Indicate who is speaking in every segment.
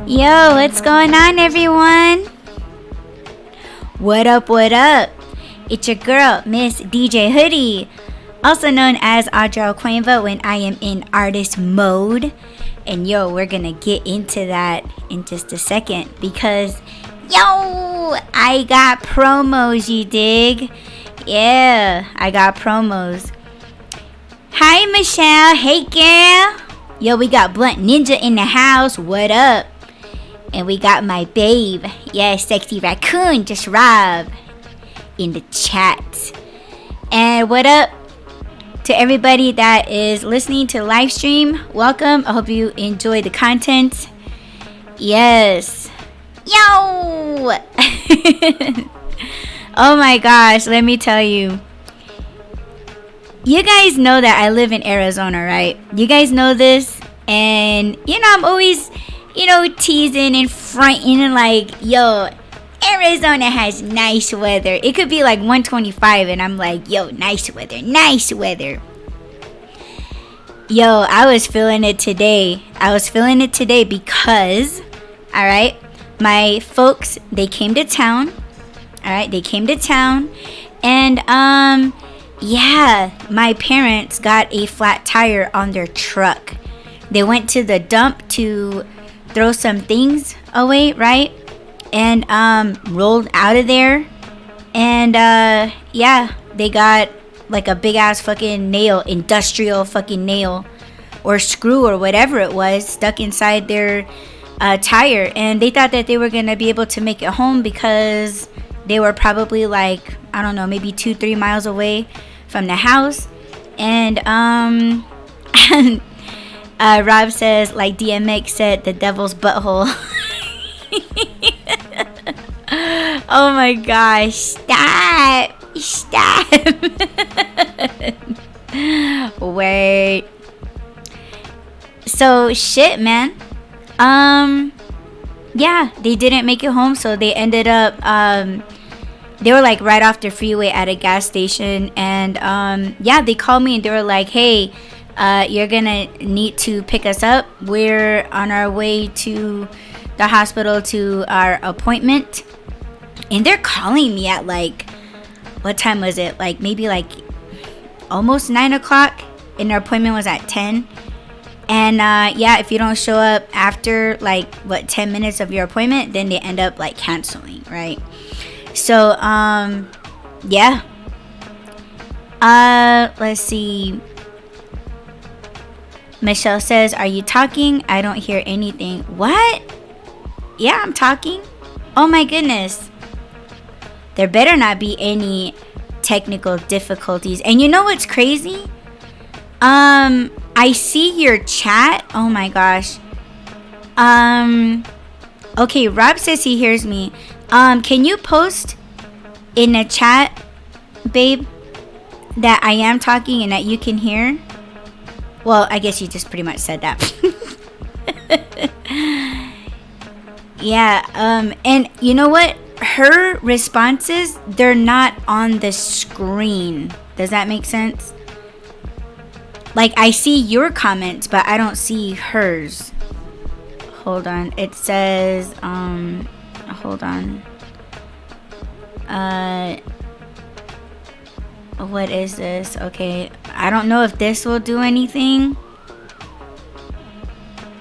Speaker 1: Yo, what's going on, everyone? What up, what up? It's your girl, Miss DJ Hoodie, also known as Audra Cuenva when I am in artist mode. And yo, we're gonna get into that in just a second because, yo, I got promos, you dig? Yeah, I got promos. Hi, Michelle. Hey, girl. Yo, we got Blunt Ninja in the house. What up? And we got my babe, Sexy Raccoon, just Rob, in the chat. And what up to everybody that is listening to the live stream? Welcome. I hope you enjoy the content. Yes. Yo! Oh my gosh, let me tell you. You guys know that I live in Arizona, right? You guys know this. And, I'm always, teasing and fronting and like, yo, Arizona has nice weather. It could be like 125 and I'm like, yo, nice weather, nice weather. Yo, I was feeling it today. Because, all right, my folks, they came to town. All right, they came to town. And, my parents got a flat tire on their truck. They went to the dump to throw some things away, right? And rolled out of there. And they got like a big ass fucking nail, industrial fucking nail or screw or whatever it was stuck inside their tire. And they thought that they were gonna be able to make it home because they were probably like, I don't know, maybe 2-3 miles away from the house. And Rob says, like DMX said, the devil's butthole. Oh my gosh, stop. Wait. So shit, man. They didn't make it home, so they ended up they were like right off the freeway at a gas station. And they called me and they were like, hey, you're gonna need to pick us up. We're on our way to the hospital to our appointment. And they're calling me at like, what time was it? Like maybe like almost 9 o'clock. And our appointment was at 10. And if you don't show up after like 10 minutes of your appointment, then they end up like canceling, right? So let's see. Michelle says, are you talking? I don't hear anything. What? Yeah, I'm talking. Oh my goodness. There better not be any technical difficulties. And you know what's crazy? I see your chat. Oh my gosh. Okay, Rob says he hears me. Can you post in the chat, babe, that I am talking and that you can hear? Well, I guess you just pretty much said that. Yeah, and you know what? Her responses, they're not on the screen. Does that make sense? Like, I see your comments, but I don't see hers. Hold on. It says, hold on. What is this? Okay, I don't know if this will do anything.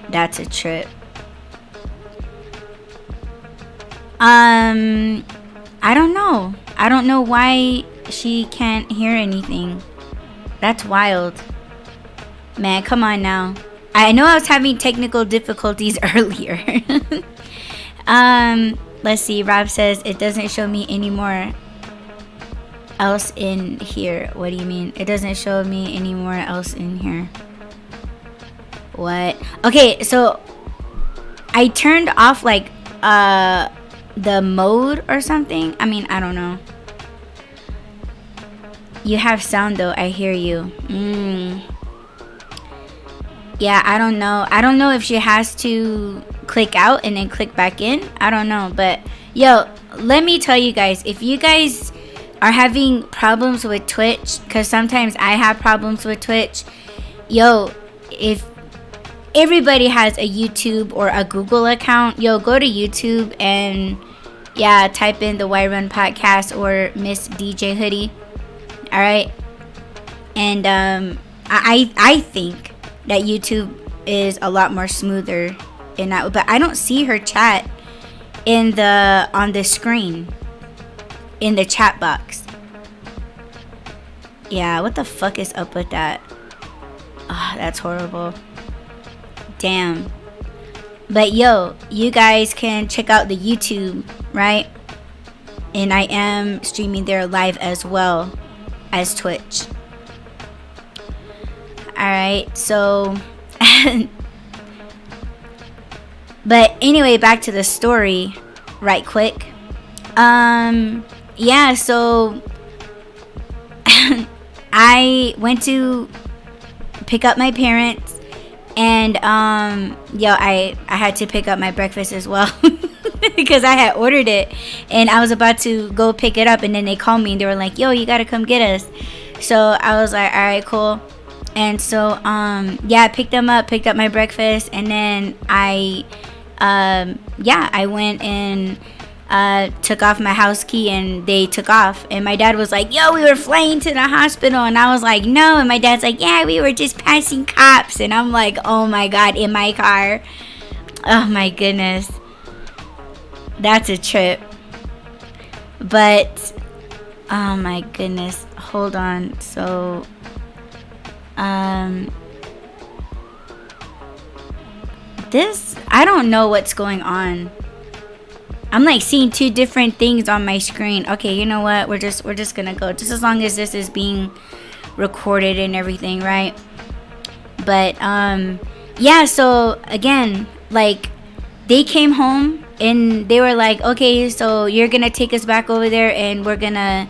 Speaker 1: That's a trip. I don't know. I don't know why she can't hear anything. That's wild. Man, come on now. I know I was having technical difficulties earlier. Let's see. Rob says it doesn't show me anymore else in here. What do you mean? It doesn't show me anymore else in here. What? Okay, so I turned off like the mode or something. I mean, I don't know. You have sound though. I hear you. Yeah, I don't know. I don't know if she has to click out and then click back in. I don't know. But yo, let me tell you guys, if you guys are having problems with Twitch, because sometimes I have problems with Twitch, yo, if everybody has a YouTube or a Google account, yo, go to YouTube and yeah, type in the Why Run podcast or Miss DJ Hoodie. All right. And I think that YouTube is a lot more smoother in that, but I don't see her chat on the screen in the chat box. Yeah, what the fuck is up with that? Oh, that's horrible. Damn. But yo, you guys can check out the YouTube, right? And I am streaming there live as well as Twitch. Alright, so but anyway, back to the story right quick. Yeah, so I went to pick up my parents, and yo, I had to pick up my breakfast as well because I had ordered it and I was about to go pick it up, and then they called me and they were like, yo, you gotta come get us. So I was like, all right, cool. And so yeah, I picked them up, picked up my breakfast, and then I went and took off my house key, and they took off. And my dad was like, yo, we were flying to the hospital. And I was like, no. And my dad's like, yeah, we were just passing cops. And I'm like, oh my god, in my car. Oh my goodness, that's a trip. But oh my goodness, hold on. So this, I don't know what's going on. I'm like seeing two different things on my screen. Okay, you know what? We're just gonna go, just as long as this is being recorded and everything, right? But yeah, so again, like, they came home and they were like, okay, so you're gonna take us back over there and we're gonna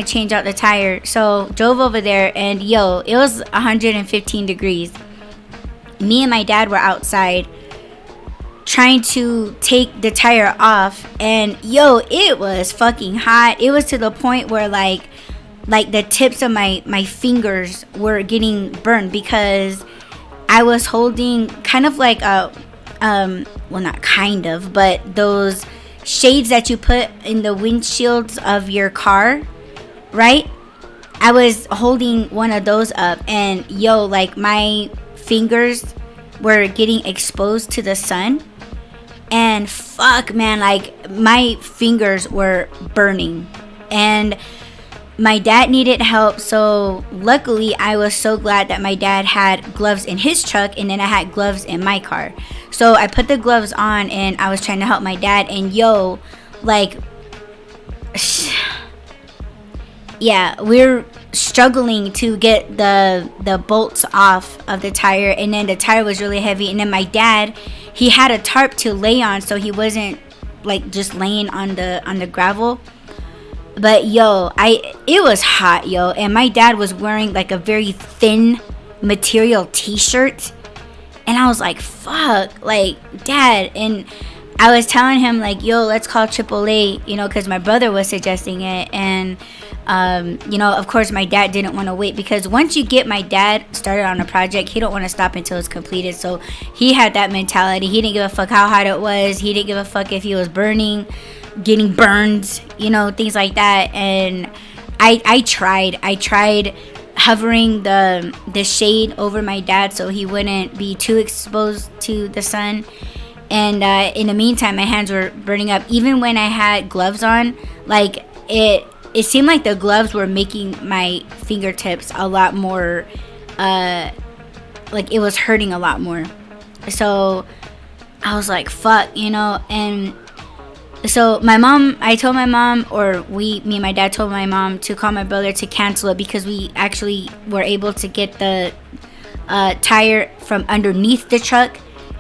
Speaker 1: change out the tire. So drove over there, and yo, it was 115 degrees. Me and my dad were outside trying to take the tire off, and yo, it was fucking hot. It was to the point where like the tips of my fingers were getting burned, because I was holding kind of like a well, not kind of, but those shades that you put in the windshields of your car, right? I was holding one of those up, and yo, like, my fingers were getting exposed to the sun, and fuck, man, like, my fingers were burning, and my dad needed help. So luckily, I was so glad that my dad had gloves in his truck, and then I had gloves in my car. So I put the gloves on and I was trying to help my dad, and yo, like, yeah, we're struggling to get the bolts off of the tire, and then the tire was really heavy, and then my dad, he had a tarp to lay on, so he wasn't like just laying on the gravel. But yo, it was hot, yo, and my dad was wearing like a very thin material t-shirt. And I was like, fuck, like, Dad. And I was telling him, like, yo, let's call AAA, you know, because my brother was suggesting it. And you know, of course my dad didn't want to wait, because once you get my dad started on a project, he don't want to stop until it's completed. So he had that mentality. He didn't give a fuck how hot it was. He didn't give a fuck if he was burning, getting burned, you know, things like that. And I tried hovering the shade over my dad so he wouldn't be too exposed to the sun. And in the meantime, my hands were burning up. Even when I had gloves on, like, it seemed like the gloves were making my fingertips a lot more, like, it was hurting a lot more. So I was like, fuck, you know. And so I told my mom, or me and my dad told my mom to call my brother to cancel it, because we actually were able to get the tire from underneath the truck,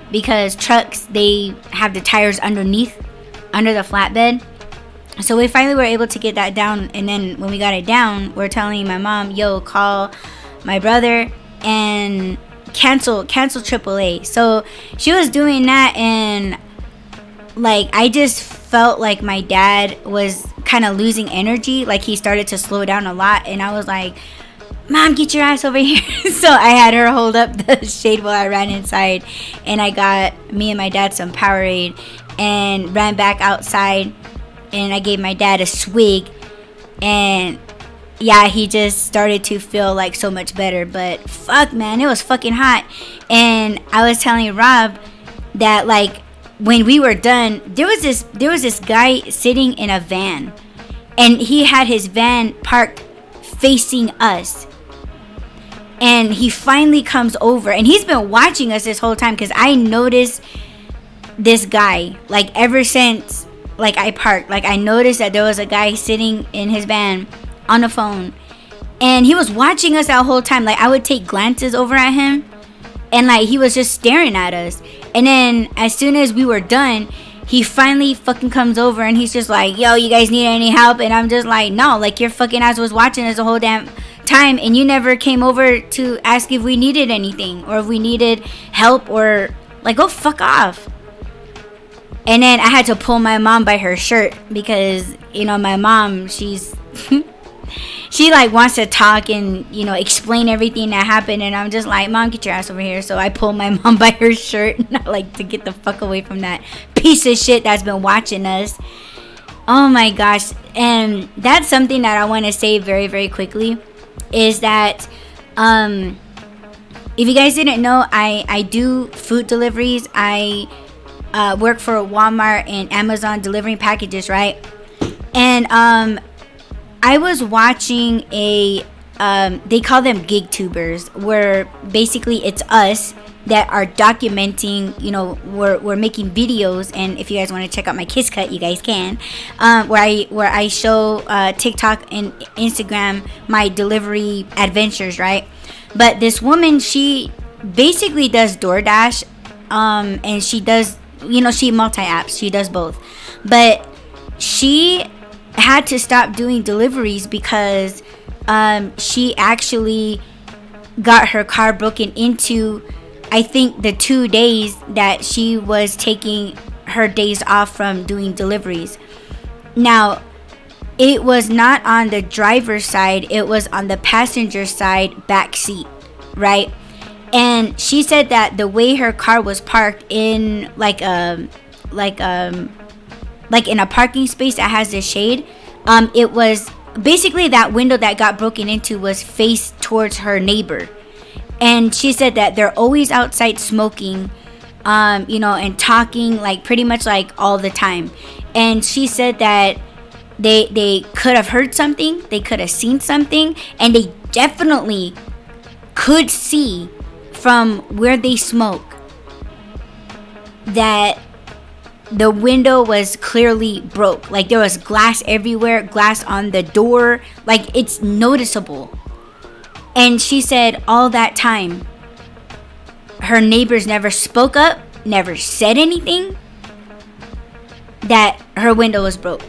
Speaker 1: because trucks, they have the tires under the flatbed. So we finally were able to get that down. And then when we got it down, we're telling my mom, yo, call my brother and cancel AAA. So she was doing that, and like, I just felt like my dad was kind of losing energy. Like, he started to slow down a lot. And I was like, Mom, get your ass over here. So I had her hold up the shade while I ran inside, and I got me and my dad some Powerade and ran back outside, and I gave my dad a swig, and yeah, he just started to feel like so much better. But fuck, man, it was fucking hot. And I was telling Rob that, like, when we were done, there was this guy sitting in a van, and he had his van parked facing us. And he finally comes over, and he's been watching us this whole time, because I noticed this guy, like, ever since, like, I parked. Like, I noticed that there was a guy sitting in his van on the phone, and he was watching us that whole time. Like, I would take glances over at him, and like, he was just staring at us. And then as soon as we were done, he finally fucking comes over, and he's just like, yo, you guys need any help? And I'm just like, no, like, your fucking ass was watching us the whole damn time, and you never came over to ask if we needed anything, or if we needed help, or like, go fuck off. And then I had to pull my mom by her shirt, because, you know, my mom, she's she like wants to talk and, you know, explain everything that happened. And I'm just like, Mom, get your ass over here. So I pulled my mom by her shirt, like, to get the fuck away from that piece of shit that's been watching us. Oh my gosh. And that's something that I want to say very, very quickly, is that if you guys didn't know, I do food deliveries. I work for Walmart and Amazon delivering packages, right? And I was watching they call them gig tubers, where basically it's us that are documenting, you know, we're making videos. And if you guys want to check out my Kiss Cut, you guys can, where I show TikTok and Instagram my delivery adventures, right? But this woman, she basically does DoorDash, and she does, you know, she multi-apps, she does both. But she had to stop doing deliveries because she actually got her car broken into, I think, the 2 days that she was taking her days off from doing deliveries. Now, it was not on the driver's side, it was on the passenger side back seat, right? And she said that the way her car was parked in like in a parking space that has the shade, it was basically that window that got broken into was faced towards her neighbor. And she said that they're always outside smoking, you know, and talking, like, pretty much like all the time. And she said that they could have heard something, they could have seen something, and they definitely could see from where they smoke that the window was clearly broke. Like, there was glass everywhere, glass on the door, like, it's noticeable. And she said all that time, her neighbors never spoke up, never said anything, that her window was broke.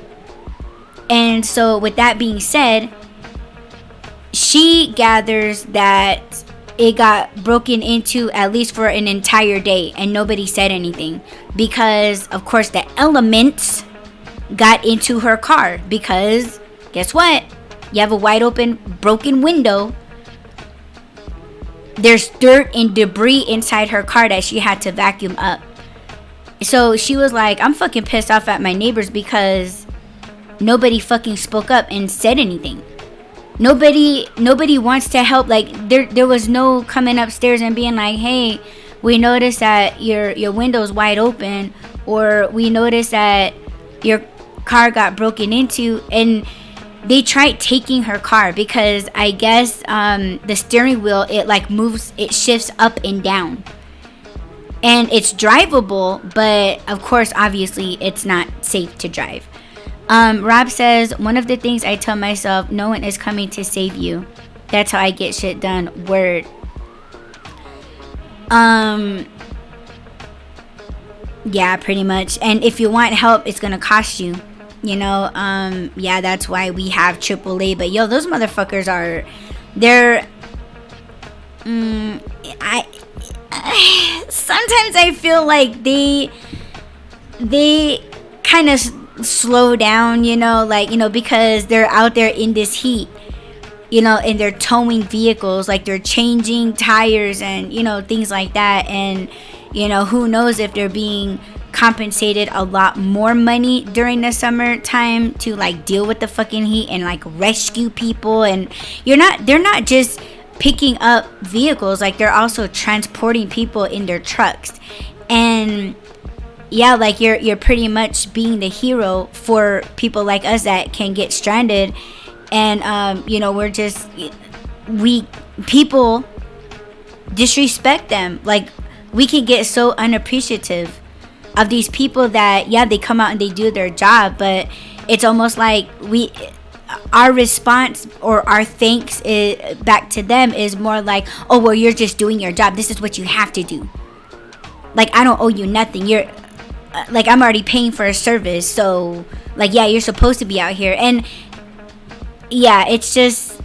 Speaker 1: And so with that being said, she gathers that it got broken into at least for an entire day, and nobody said anything because of course the elements got into her car. Because guess what, you have a wide open broken window, there's dirt and debris inside her car that she had to vacuum up. So she was like, I'm fucking pissed off at my neighbors because nobody fucking spoke up and said anything. Nobody wants to help. Like there was no coming upstairs and being like, hey, we noticed that your window's wide open, or we noticed that your car got broken into. And they tried taking her car because I guess the steering wheel, it like moves, it shifts up and down, and it's drivable, but of course obviously it's not safe to drive. Rob says, one of the things I tell myself, no one is coming to save you. That's how I get shit done. Word. Yeah, pretty much. And if you want help, it's gonna cost you. You know, yeah, that's why we have AAA. But yo, those motherfuckers are, they're, sometimes I feel like they kind of slow down, you know, like, you know, because they're out there in this heat, you know, and they're towing vehicles, like they're changing tires and, you know, things like that. And, you know, who knows if they're being compensated a lot more money during the summertime to like deal with the fucking heat and like rescue people. And they're not just picking up vehicles, like they're also transporting people in their trucks. And yeah, like you're pretty much being the hero for people like us that can get stranded. And you know, people disrespect them. Like we can get so unappreciative of these people that, yeah, they come out and they do their job, but it's almost like our response or our thanks back to them is more like, oh, well, you're just doing your job, this is what you have to do. Like, I don't owe you nothing, you're like, I'm already paying for a service, so like, yeah, you're supposed to be out here. And yeah, it's just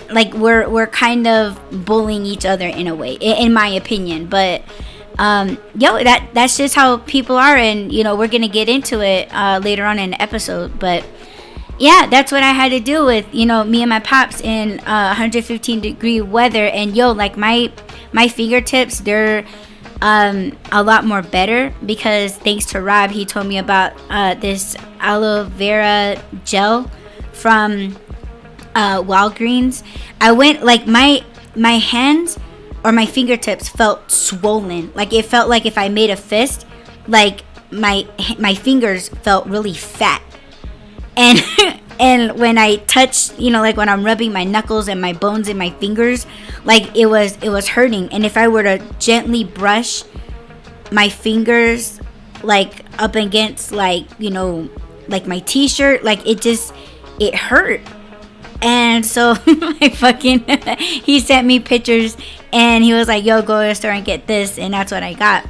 Speaker 1: like we're kind of bullying each other in a way, in my opinion. But yo, that's just how people are. And you know, we're gonna get into it later on in the episode. But yeah, that's what I had to deal with, you know, me and my pops in 115-degree weather. And yo, like my fingertips, they're a lot more better because thanks to Rob, he told me about this aloe vera gel from Walgreens. I went, like, my hands or my fingertips felt swollen. Like it felt like if I made a fist, like my fingers felt really fat. And and when I touched, you know, like when I'm rubbing my knuckles and my bones in my fingers, like it was hurting. And if I were to gently brush my fingers like up against, like, you know, like my t-shirt, like it hurt. And so he sent me pictures and he was like, yo, go to the store and get this. And that's what I got.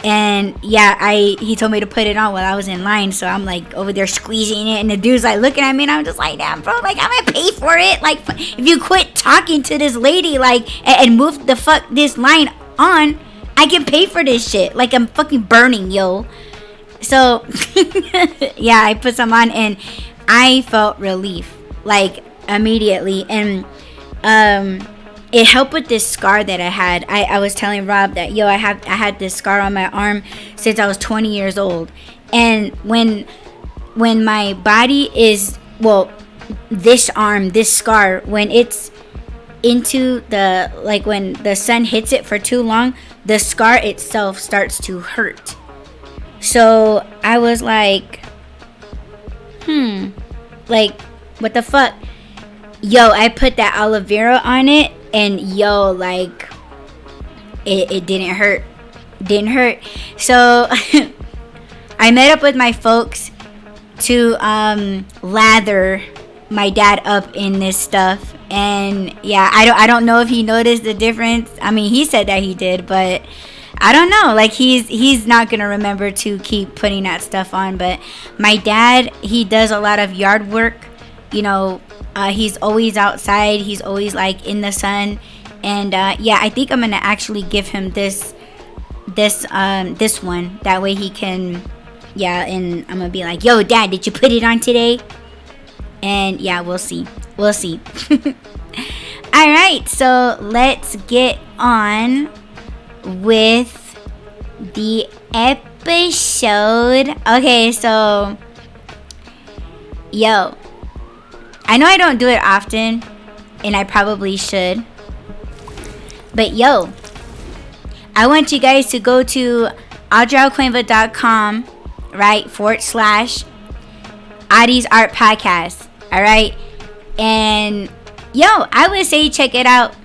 Speaker 1: And yeah, he told me to put it on while I was in line. So I'm like over there squeezing it, and the dude's like looking at me, and I'm just like, damn, bro, like I'm gonna pay for it. Like if you quit talking to this lady, like, and move the fuck this line on, I can pay for this shit. Like I'm fucking burning, yo. So yeah, I put some on and I felt relief, like immediately. And it helped with this scar that I had. I was telling Rob that, yo, I had this scar on my arm since I was 20 years old. And when my body is, well, this arm, this scar, when it's into the, like when the sun hits it for too long, the scar itself starts to hurt. So I was like, like, what the fuck? Yo, I put that aloe vera on it, and yo, like it didn't hurt. So I met up with my folks to lather my dad up in this stuff. And yeah, I don't know if he noticed the difference. I mean, he said that he did, but I don't know. Like he's not gonna remember to keep putting that stuff on. But my dad, he does a lot of yard work, you know. He's always outside. He's always like in the sun. And yeah, I think I'm gonna actually give him this one. That way he can, yeah. And I'm gonna be like, yo, Dad, did you put it on today? And yeah, we'll see. We'll see. All right, so let's get on with the episode. Okay, so yo, I know I don't do it often, and I probably should, but yo, I want you guys to go to audreyalcuenva.com, right, / Adi's Art Podcast. All right, and yo, I would say check it out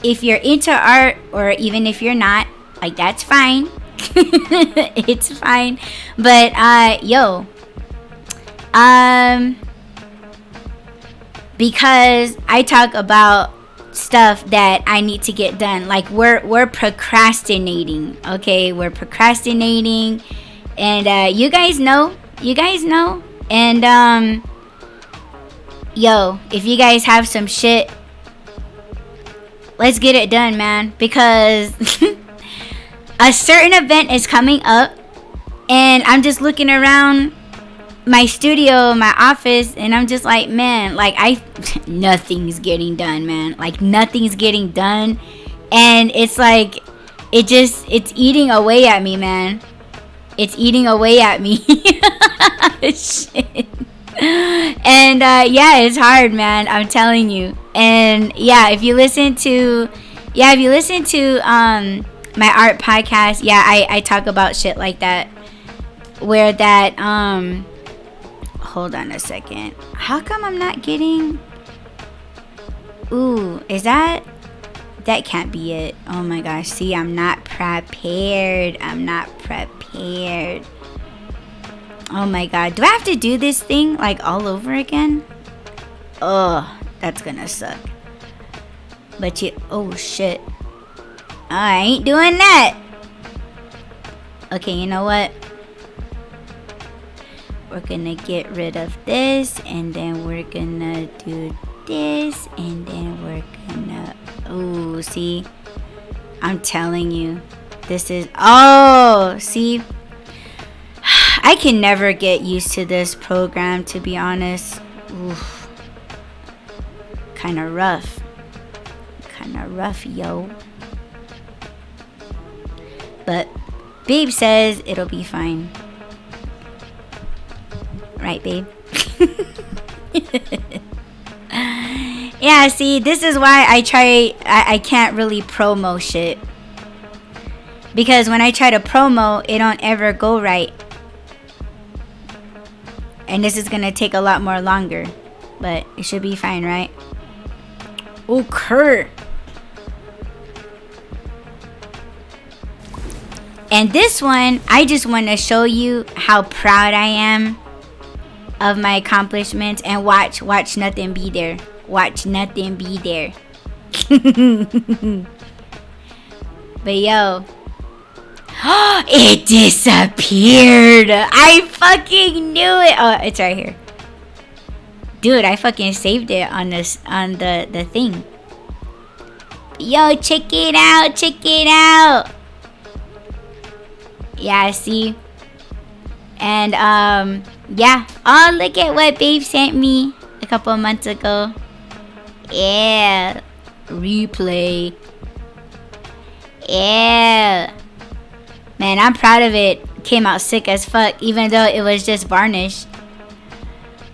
Speaker 1: if you're into art, or even if you're not, like, that's fine. It's fine. But yo, because I talk about stuff that I need to get done. Like, we're procrastinating, okay? We're procrastinating, and you guys know, and yo, if you guys have some shit, let's get it done, man, because a certain event is coming up, and I'm just looking around my studio, my office, and I'm just like, man, like, nothing's getting done, man. Like, nothing's getting done, and it's like, it's eating away at me, man. It's eating away at me. Shit. And yeah, it's hard, man, I'm telling you. And yeah, if you listen to my art podcast, yeah, I talk about shit like that, where that hold on a second, how come I'm not getting, ooh, is that can't be it. Oh my gosh, see, I'm not prepared. Oh my god, do I have to do this thing like all over again? Oh, that's gonna suck. But oh shit, I ain't doing that. Okay, you know what? We're gonna get rid of this, and then we're gonna do this, and then we're gonna, oh, see, I'm telling you, this is, oh, see, I can never get used to this program, to be honest. Oof. Kind of rough, yo. But babe says it'll be fine. Right, babe? Yeah, see, this is why I can't really promo shit. Because when I try to promo, it don't ever go right. And this is gonna take a lot more longer. But it should be fine, right? Oh, Kurt. And this one, I just want to show you how proud I am of my accomplishments. And watch nothing be there. Watch nothing be there. But yo, it disappeared. I fucking knew it. Oh, it's right here. Dude, I fucking saved it on the thing. Yo, check it out. Yeah, see? And yeah. Oh, look at what babe sent me a couple of months ago. Yeah. Replay. Yeah. Man, I'm proud of it. Came out sick as fuck, even though it was just varnish.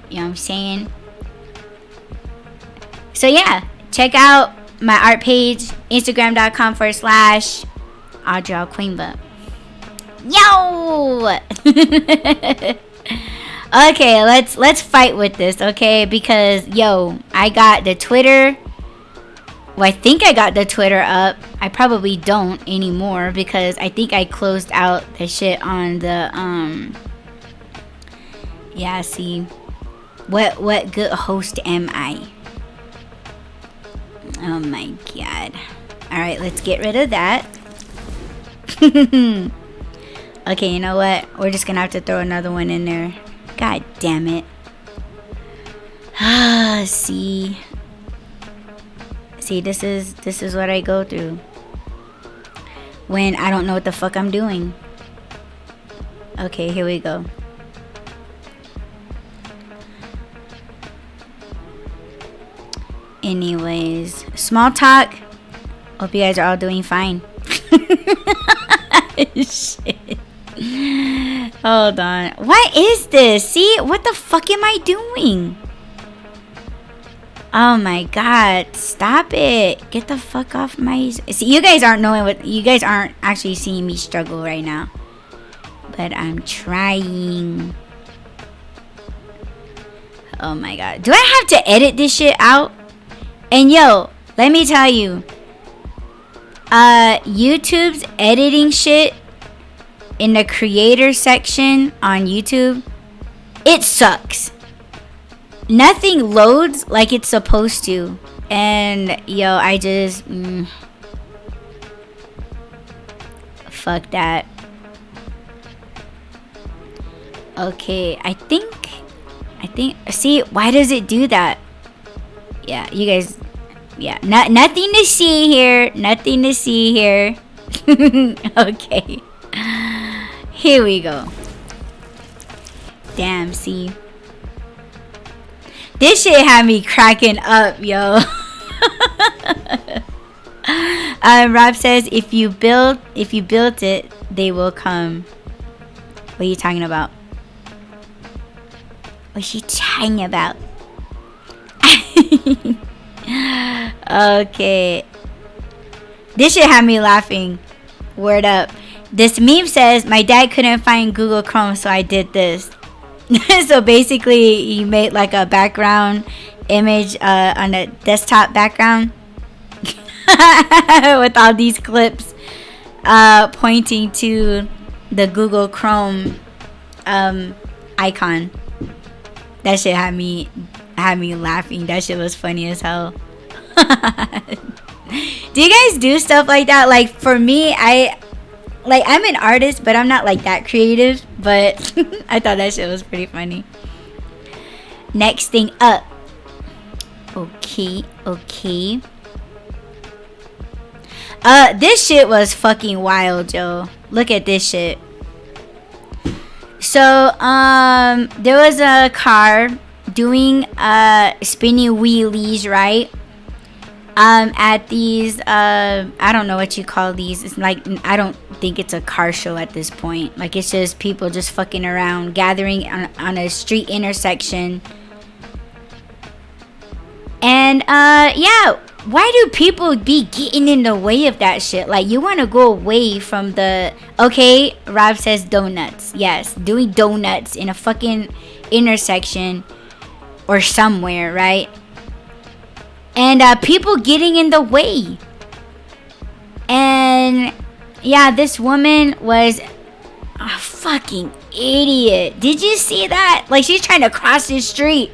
Speaker 1: You know what I'm saying? So yeah, check out my art page, Instagram.com/AudreyAlcuenva. Yo! Okay, let's fight with this, okay? Because yo, I got the Twitter. Well, I think I got the Twitter up. I probably don't anymore because I think I closed out the shit on the yeah, see. What good host am I? Oh my god. Alright, let's get rid of that. Okay, you know what? We're just gonna have to throw another one in there. God damn it. See. See, this is what I go through when I don't know what the fuck I'm doing. Okay, here we go. Anyways, small talk. Hope you guys are all doing fine. Shit. Hold on. What is this? See, what the fuck am I doing? Oh my god, stop it. Get the fuck off my... See, you guys aren't knowing what... You guys aren't actually seeing me struggle right now. But I'm trying. Oh my god. Do I have to edit this shit out? And yo, let me tell you. YouTube's editing shit in the creator section on YouTube, it sucks. Nothing loads like it's supposed to. And yo, I just fuck that. Okay, I think see, why does it do that? Yeah, you guys, yeah, nothing to see here. Nothing to see here. Okay. Here we go. Damn, see. This shit had me cracking up, yo. Rob says, if you built it, they will come. What are you talking about? What's she talking about? Okay. This shit had me laughing. Word up. This meme says, my dad couldn't find Google Chrome, so I did this. So basically, he made like a background image on a desktop background with all these clips pointing to the Google Chrome icon. That shit had me laughing. That shit was funny as hell. Do you guys do stuff like that? Like for me, I'm an artist, but I'm not like that creative. But I thought that shit was pretty funny. Next thing up. Okay. This shit was fucking wild, yo. Look at this shit. So, there was a car doing spinning wheelies, right? At these I don't know what you call these. It's like, I don't think it's a car show at this point. Like, it's just people just fucking around, gathering on a street intersection. And yeah, why do people be getting in the way of that shit? Like, you want to go away from the... Okay, Rob says donuts. Yes, doing donuts in a fucking intersection or somewhere, right? And people getting in the way. And yeah, this woman was a fucking idiot. Did you see that? Like, she's trying to cross the street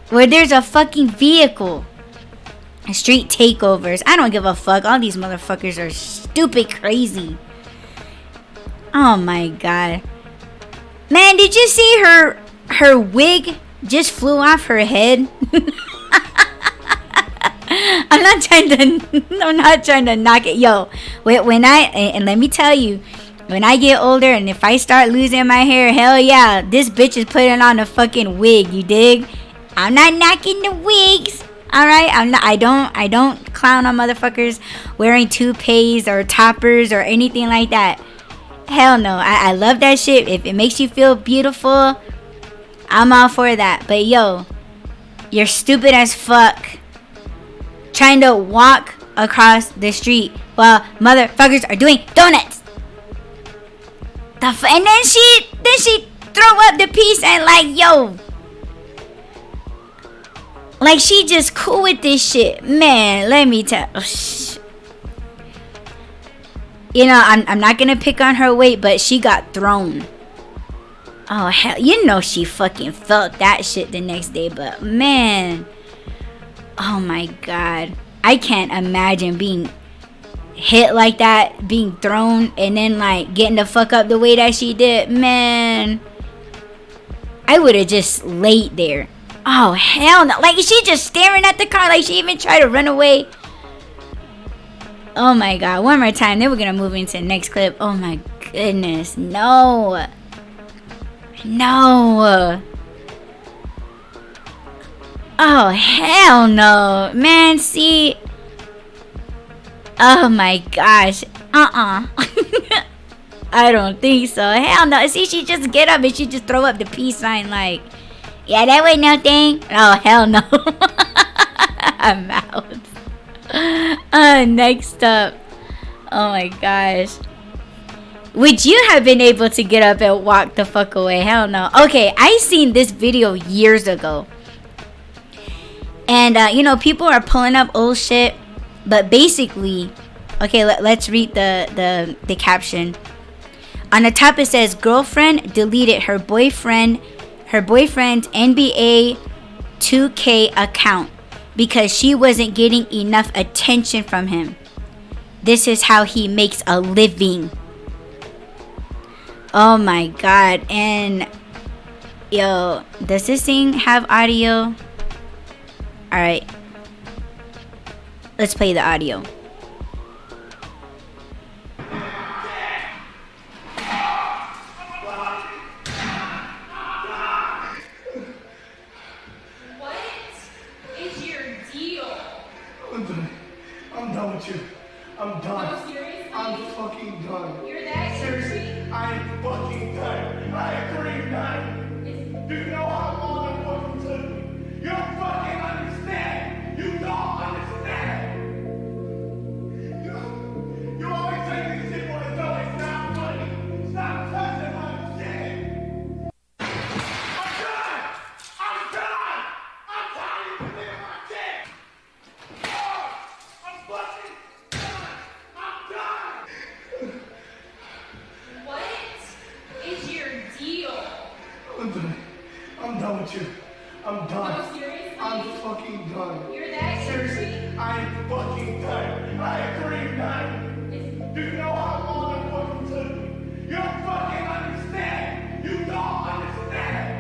Speaker 1: where there's a fucking vehicle. Street takeovers. I don't give a fuck. All these motherfuckers are stupid crazy. Oh my god. Man, did you see her wig just flew off her head? I'm not trying to knock it. Yo, when and let me tell you, when I get older and if I start losing my hair, hell yeah, this bitch is putting on a fucking wig, you dig? I'm not knocking the wigs. Alright? I don't clown on motherfuckers wearing toupees or toppers or anything like that. Hell no. I love that shit. If it makes you feel beautiful, I'm all for that. But yo, you're stupid as fuck trying to walk across the street while motherfuckers are doing donuts. And then she throw up the piece and like, yo, like she just cool with this shit. Man, let me tell. You know, I'm not gonna pick on her weight, but she got thrown. Oh hell, you know she fucking felt that shit the next day. But man, oh my god, I can't imagine being hit like that, being thrown, and then like getting the fuck up the way that she did. Man, I would have just laid there. Oh, hell no. Like, she just staring at the car like she even tried to run away. Oh my god. One more time. Then we're gonna move into the next clip. Oh my goodness. No. No. Oh, hell no. Man, see. Oh my gosh. I don't think so. Hell no. See, she just get up and she just throw up the peace sign like, yeah, that way no thing. Oh, hell no. I'm out. Next up. Oh my gosh. Would you have been able to get up and walk the fuck away? Hell no. Okay, I seen this video years ago. And, people are pulling up old shit. But basically, okay, let's read the caption. On the top it says, girlfriend deleted her boyfriend's NBA 2K account because she wasn't getting enough attention from him. This is how he makes a living. Oh my god. And yo, does this thing have audio? Alright, let's play the audio.
Speaker 2: I'm done with you. I'm done.
Speaker 3: No, seriously?
Speaker 2: I'm fucking done.
Speaker 3: You're that
Speaker 2: seriously? I'm fucking done. I agree, done. Do you know how long it fucking took me? You don't fucking understand. You don't understand. You always say these shit when it's always not funny. Stop touching my shit. I'm done. I'm done. I'm tired of living my shit. I'm fucking done. I'm done.
Speaker 3: What is your deal?
Speaker 2: I'm done with you. I'm done.
Speaker 3: No, seriously?
Speaker 2: I'm fucking done.
Speaker 3: You're that
Speaker 2: seriously? I'm fucking done. I agree, done. Do you know how long it fucking took me? You don't fucking understand. You don't understand.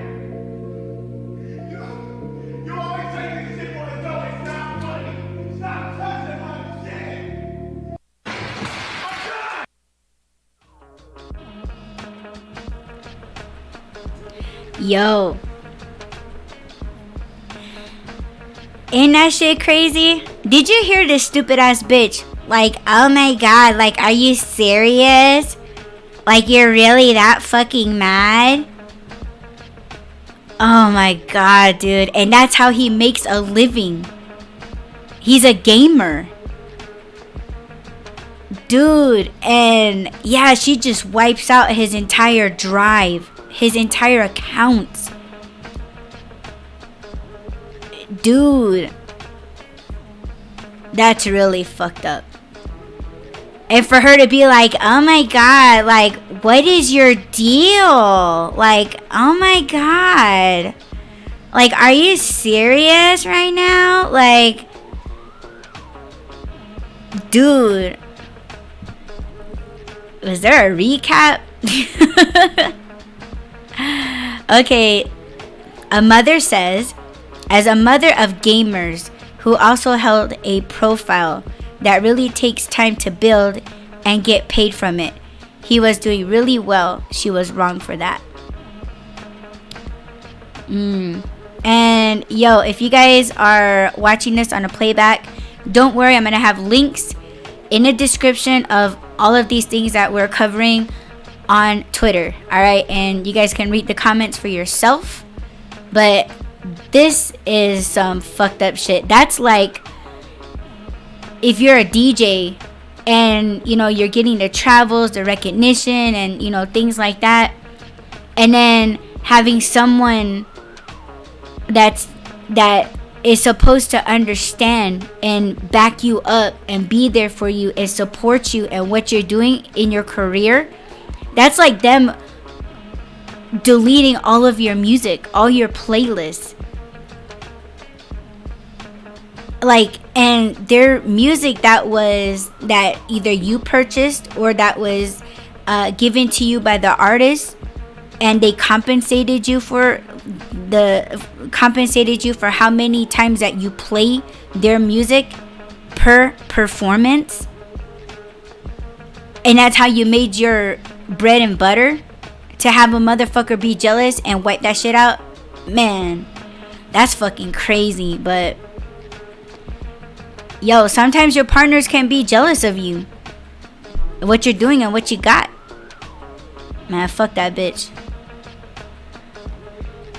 Speaker 2: You always say this shit when it's always not funny. Stop touching my shit. I'm done.
Speaker 1: Yo. Ain't that shit crazy? Did you hear this stupid ass bitch? Like, oh my god, like, are you serious? Like, you're really that fucking mad? Oh my god, dude. And that's how he makes a living. He's a gamer. Dude, and yeah, she just wipes out his entire drive, his entire accounts. Dude, that's really fucked up. And for her to be like, oh my god, like, what is your deal? Like, oh my god. Like, are you serious right now? Like, dude. Was there a recap? Okay. A mother says, as a mother of gamers who also held a profile that really takes time to build and get paid from it, he was doing really well. She was wrong for that. And yo, if you guys are watching this on a playback, don't worry, I'm gonna have links in the description of all of these things that we're covering on Twitter. Alright, and you guys can read the comments for yourself. But this is some fucked up shit. That's like if you're a DJ and you're getting the travels, the recognition, and things like that, and then having someone that is supposed to understand and back you up and be there for you and support you and what you're doing in your career. That's like them deleting all of your music, all your playlists. Like, and their music that either you purchased or that was given to you by the artist, and they compensated you for the compensated you for how many times that you play their music per performance, and that's how you made your bread and butter, to have a motherfucker be jealous and wipe that shit out, man, that's fucking crazy. But yo, sometimes your partners can be jealous of you, what you're doing and what you got. Man, fuck that bitch.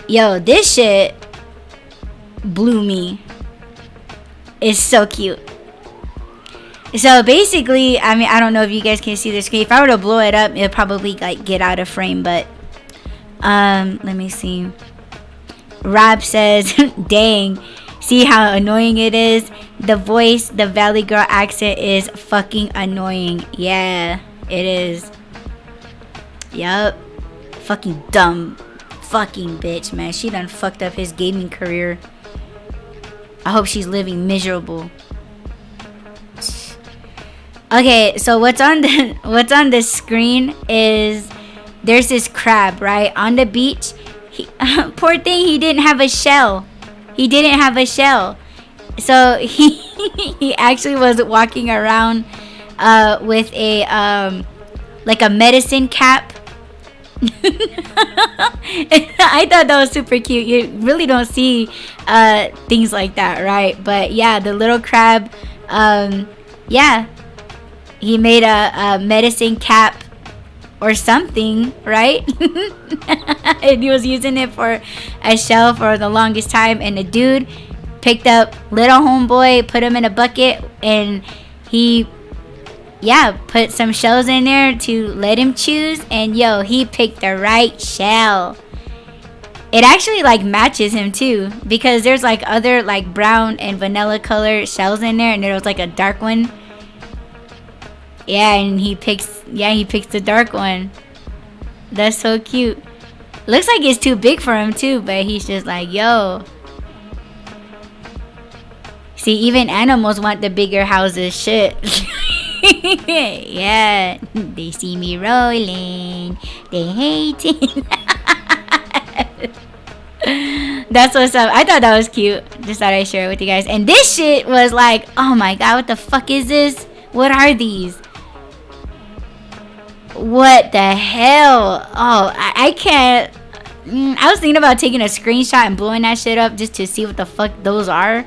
Speaker 1: Yo, this shit blew me. It's so cute. So basically, I mean, I don't know if you guys can see the screen. If I were to blow it up, it'll probably like get out of frame. But let me see. Rob says, dang, see how annoying it is? The voice, the Valley Girl accent is fucking annoying. Yeah, it is. Yup. Fucking dumb. Fucking bitch, man. She done fucked up his gaming career. I hope she's living miserable. Okay, so what's on the screen is there's this crab, right, on the beach. Poor thing, he didn't have a shell. He didn't have a shell. So he actually was walking around with a like a medicine cap. I thought that was super cute. You really don't see things like that, right? But yeah, the little crab, yeah, he made a medicine cap or something, right? And he was using it for a shell for the longest time. And the dude picked up little homeboy, put him in a bucket, and he, yeah, put some shells in there to let him choose. And yo, he picked the right shell. It actually like matches him too, because there's like other like brown and vanilla color shells in there, and there was like a dark one. Yeah, and he picks the dark one. That's so cute. Looks like it's too big for him too, but he's just like, yo. See, even animals want the bigger houses. Shit. Yeah, they see me rolling, they hate it. That's what's up. I thought that was cute. Just thought I'd share it with you guys. And this shit was like, oh my god, what the fuck is this? What are these? What the hell? Oh, I can't. I was thinking about taking a screenshot and blowing that shit up just to see what the fuck those are.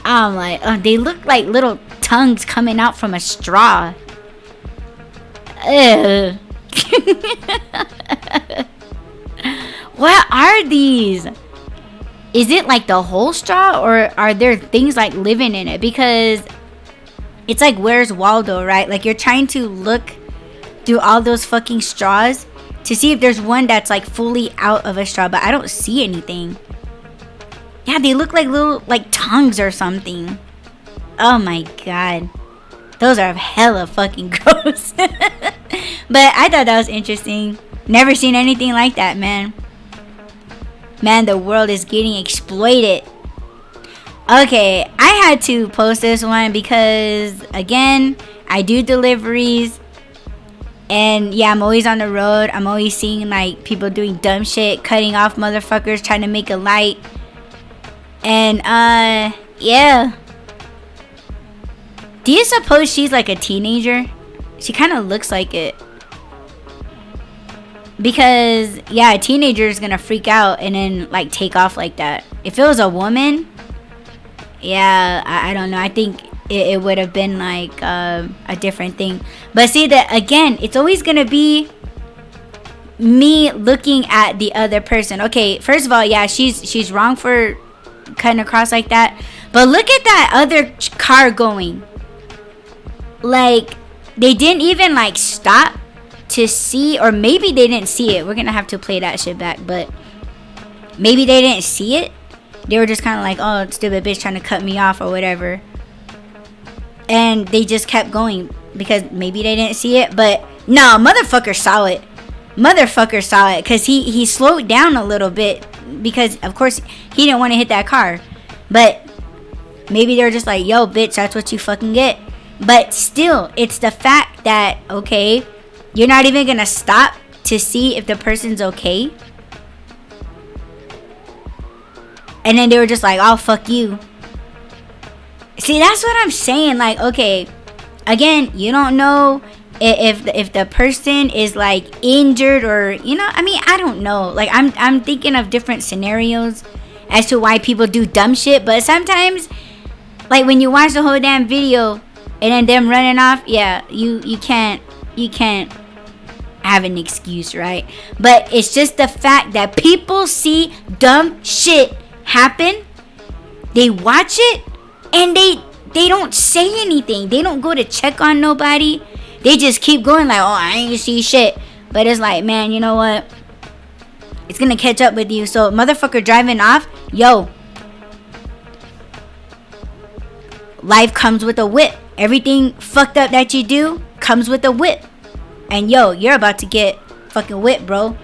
Speaker 1: I'm like, oh, they look like little tongues coming out from a straw. Ugh. What are these? Is it like the whole straw, or are there things like living in it? Because it's like, where's Waldo, right? Like, you're trying to look through all those fucking straws to see if there's one that's like fully out of a straw, but I don't see anything. Yeah, they look like little like tongues or something. Oh my god, those are hella fucking gross. But I thought that was interesting. Never seen anything like that, man. Man, the world is getting exploited. Okay, I had to post this one because, again, I do deliveries. And yeah, I'm always on the road. I'm always seeing like people doing dumb shit, cutting off motherfuckers, trying to make a light. And yeah. Do you suppose she's like a teenager? She kind of looks like it. Because yeah, a teenager is gonna freak out and then like take off like that. If it was a woman, yeah, I don't know. I think it would have been like a different thing. But see, that again, it's always gonna be me looking at the other person. Okay, first of all, yeah, she's wrong for cutting across like that. But look at that other car going. Like, they didn't even like stop to see, or maybe they didn't see it. We're gonna have to play that shit back, but maybe they didn't see it. They were just kind of like, oh, stupid bitch trying to cut me off or whatever. And they just kept going because maybe they didn't see it. But no, motherfucker saw it. Motherfucker saw it, because he slowed down a little bit because of course he didn't want to hit that car. But maybe they were just like, yo bitch, that's what you fucking get. But still, it's the fact that, okay, you're not even gonna stop to see if the person's okay. And then they were just like, oh, fuck you. See, that's what I'm saying. Like, okay, again, you don't know if the person is like injured or, you know, I mean, I don't know. Like, I'm thinking of different scenarios as to why people do dumb shit. But sometimes, like, when you watch the whole damn video and then them running off, yeah, you can't have an excuse, right? But it's just the fact that people see dumb shit happen, they watch it, and they don't say anything. They don't go to check on nobody. They just keep going like, oh, I ain't see shit. But it's like, man, you know what? It's gonna catch up with you. So motherfucker driving off, yo, life comes with a whip. Everything fucked up that you do comes with a whip. And yo, you're about to get fucking whipped, bro.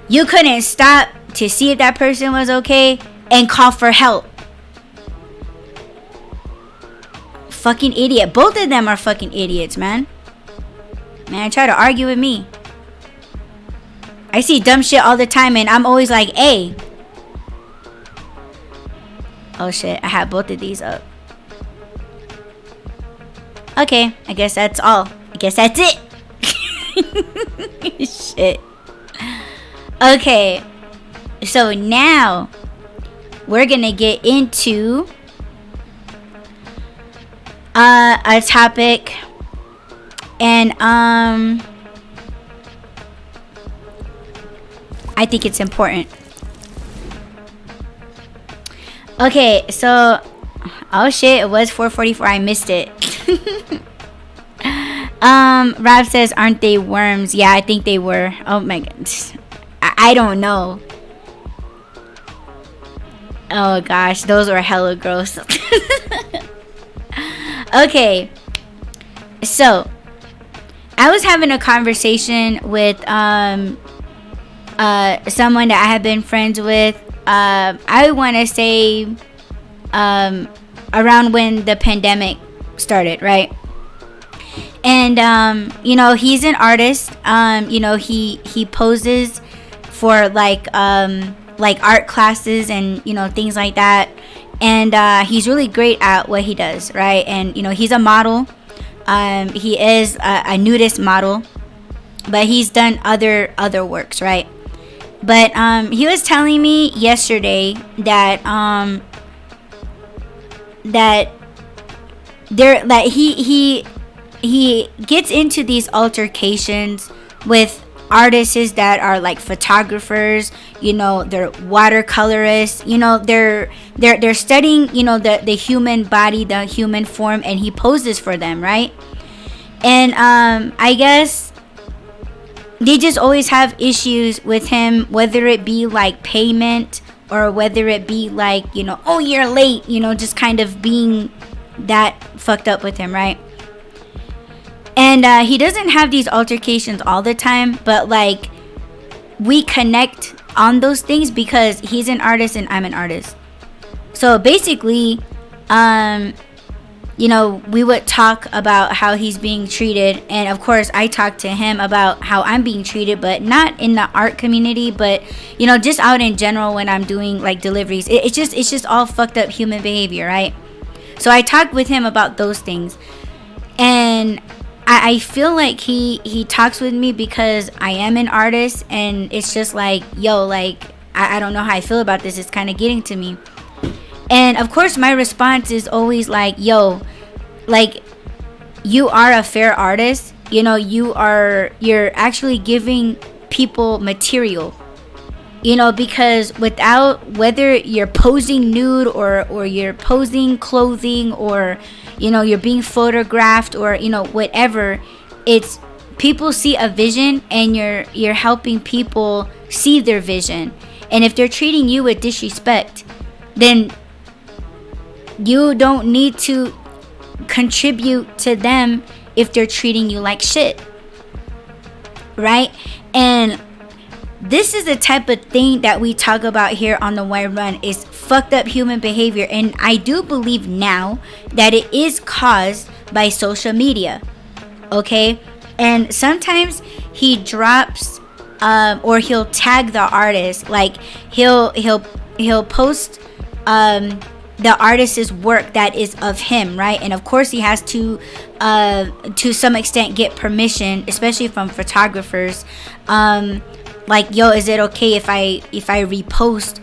Speaker 1: You couldn't stop to see if that person was okay and call for help. Fucking idiot. Both of them are fucking idiots, man. Man, try to argue with me. I see dumb shit all the time and I'm always like, hey. Oh shit, I have both of these up. Okay, I guess that's all. I guess that's it. Shit. Okay. So now we're gonna get into a topic, and I think it's important. Okay, so oh shit, it was 4:44. I missed it. Rob says, aren't they worms? Yeah, I think they were. Oh my goodness. I don't know. Oh gosh, those were hella gross. Okay, so I was having a conversation with someone that I have been friends with. I want to say around when the pandemic started, right? And you know, he's an artist. You know, he poses for like art classes and, you know, things like that. And he's really great at what he does, right? And, you know, he's a model. He is a nudist model, but he's done other works, right? But he was telling me yesterday that he gets into these altercations with artists that are like photographers, you know, they're watercolorists, you know, they're studying, you know, the human body, the human form, and he poses for them, right? And I guess they just always have issues with him, whether it be like payment or whether it be like, you know, oh, you're late, you know, just kind of being that fucked up with him, right? And he doesn't have these altercations all the time, but like we connect on those things because he's an artist and I'm an artist. So basically, you know, we would talk about how he's being treated, and of course I talk to him about how I'm being treated, but not in the art community, but you know, just out in general when I'm doing like deliveries. It's just all fucked up human behavior, right? So I talked with him about those things, and I feel like he talks with me because I am an artist, and it's just like, yo, like I don't know how I feel about this. It's kind of getting to me. And of course my response is always like, yo, like you are a fair artist, you know, you're actually giving people material, you know, because without, whether you're posing nude or you're posing clothing, or you know, you're being photographed, or you know, whatever, it's people see a vision, and you're helping people see their vision. And if they're treating you with disrespect, then you don't need to contribute to them if they're treating you like shit, right? And this is the type of thing that we talk about here on the White Run, is fucked up human behavior. And I do believe now that it is caused by social media, okay? And sometimes he drops or he'll tag the artist. Like he'll post the artist's work that is of him, right? And of course he has to some extent get permission, especially from photographers. Like, yo, is it okay if I repost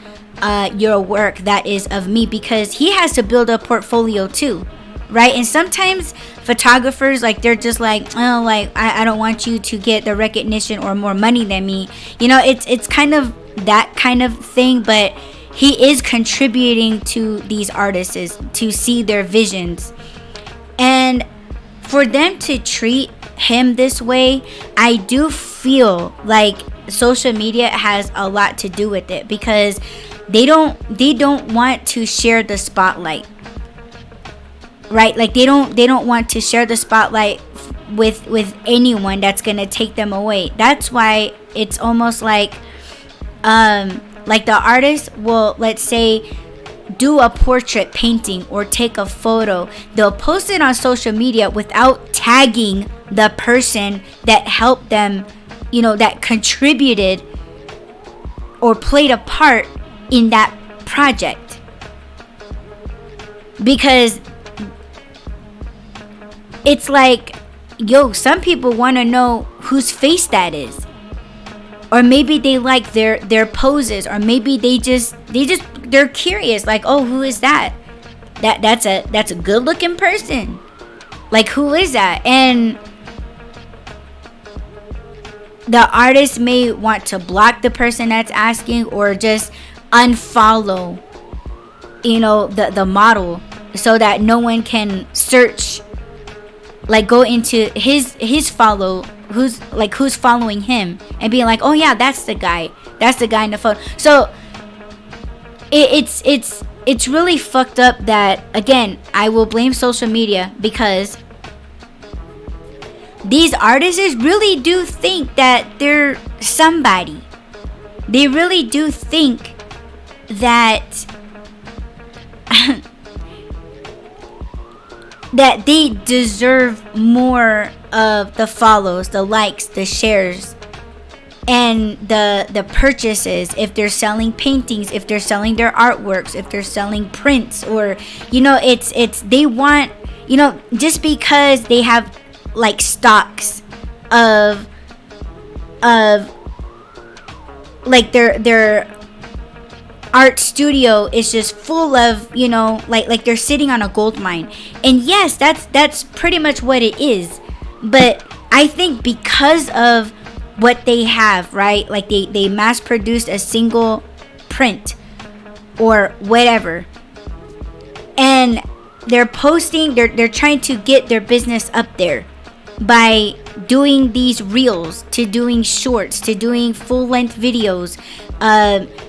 Speaker 1: your work that is of me? Because he has to build a portfolio too, right? And sometimes photographers, like, they're just like, oh, like, I don't want you to get the recognition or more money than me. You know, it's kind of that kind of thing, but he is contributing to these artists to see their visions. And for them to treat him this way, I do feel like social media has a lot to do with it, because they don't want to share the spotlight, right? Like they don't want to share the spotlight with anyone that's gonna take them away. That's why it's almost like the artist will, let's say, do a portrait painting or take a photo. They'll post it on social media without tagging the person that helped them, you know, that contributed or played a part in that project. Because it's like, yo, some people want to know whose face that is. Or maybe they like their poses, or maybe they're curious, like, oh, who is that? That's a good looking person. Like, who is that? And the artist may want to block the person that's asking, or just unfollow, you know, the model, so that no one can search, like, go into his follow, who's following him, and being like, oh yeah, that's the guy in the photo. So it's really fucked up that, again, I will blame social media, because these artists really do think that they're somebody. They really do think that that they deserve more of the follows, the likes, the shares, and the purchases. If they're selling paintings, if they're selling their artworks, if they're selling prints, or, you know, it's they want, you know, just because they have like stocks of like their art studio is just full of, you know, like they're sitting on a gold mine. And yes, that's pretty much what it is. But I think because of what they have, right? Like they mass produced a single print or whatever, and they're posting, they're trying to get their business up there by doing these reels, to doing shorts, to doing full-length videos,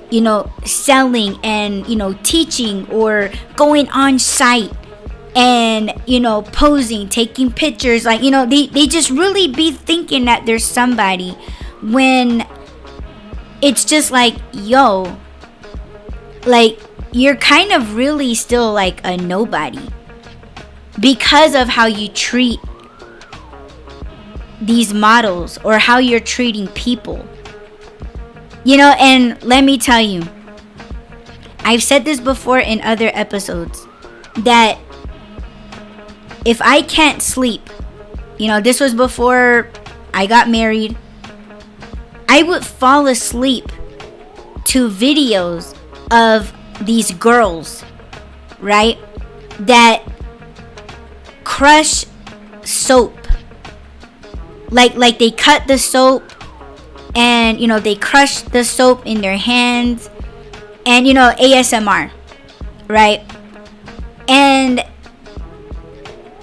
Speaker 1: you know, selling and, you know, teaching, or going on site and, you know, posing, taking pictures. Like, you know, they just really be thinking that there's somebody, when it's just like, yo, like, you're kind of really still like a nobody because of how you treat these models, or how you're treating people, you know. And let me tell you, I've said this before in other episodes, that if I can't sleep, you know, this was before I got married, I would fall asleep to videos of these girls, right, that crush soap. Like they cut the soap, and, you know, they crush the soap in their hands, and, you know, ASMR, right? And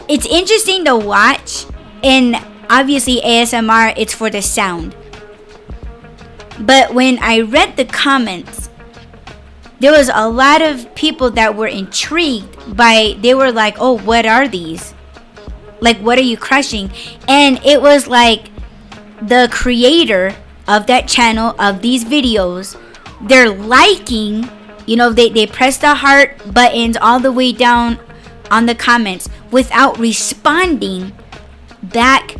Speaker 1: it's interesting to watch, and obviously ASMR, it's for the sound. But when I read the comments, there was a lot of people that were intrigued by, they were like, oh, what are these? Like, what are you crushing? And it was like the creator of that channel, of these videos, they're liking, you know, they press the heart buttons all the way down on the comments without responding back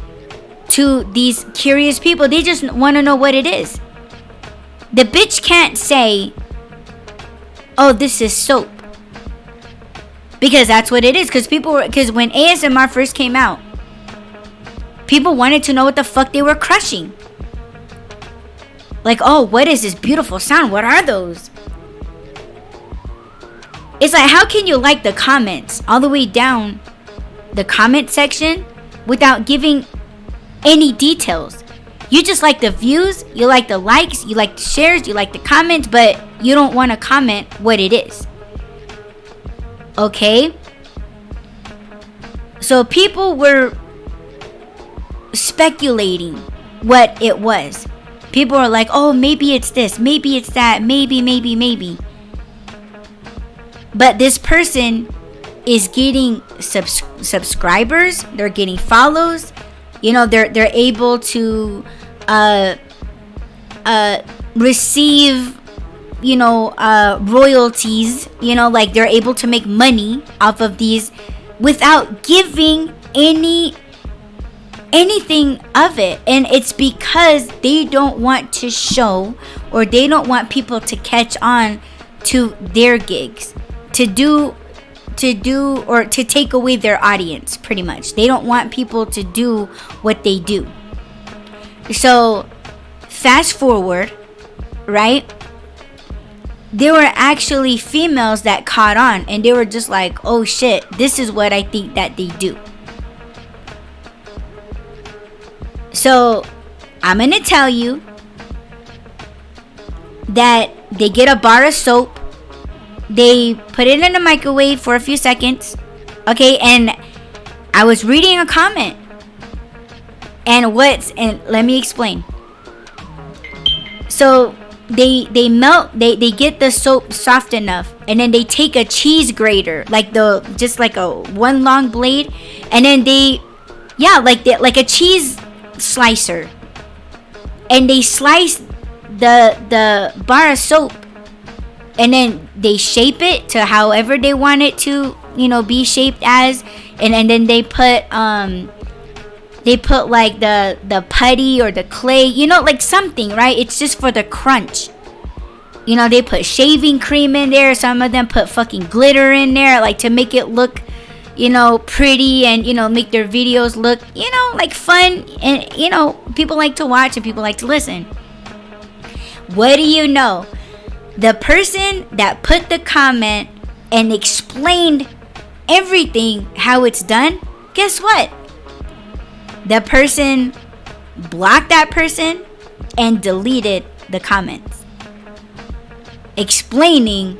Speaker 1: to these curious people. They just want to know what it is. The bitch can't say, oh, this is soap, because that's what it is. Because when ASMR first came out, people wanted to know what the fuck they were crushing. Like, oh, what is this beautiful sound? What are those? It's like, how can you like the comments all the way down the comment section without giving any details? You just like the views, you like the likes, you like the shares, you like the comments, but you don't want to comment what it is. Okay? So people were speculating what it was. People are like, oh, maybe it's this, maybe it's that, maybe. But this person is getting subscribers, they're getting follows, you know, they're able to receive, you know, royalties, you know, like they're able to make money off of these without giving anything of it. And it's because they don't want to show, or they don't want people to catch on to their gigs, to do or to take away their audience. Pretty much, they don't want people to do what they do. So fast forward, right, there were actually females that caught on, and they were just like, oh shit, this is what I think that they do. So I'm gonna tell you that they get a bar of soap, they put it in the microwave for a few seconds, okay, and I was reading a comment, and let me explain. So they get the soap soft enough, and then they take a cheese grater, like a one long blade, and then like a cheese slicer, and they slice the bar of soap, and then they shape it to however they want it to, you know, be shaped as, and then they put like the putty or the clay, you know, like something, right? It's just for the crunch. You know, they put shaving cream in there. Some of them put fucking glitter in there, like to make it look, you know, pretty, and, you know, make their videos look, you know, like fun, and, you know, people like to watch and people like to listen. What do you know? The person that put the comment and explained everything, how it's done, guess what? The person blocked that person and deleted the comments explaining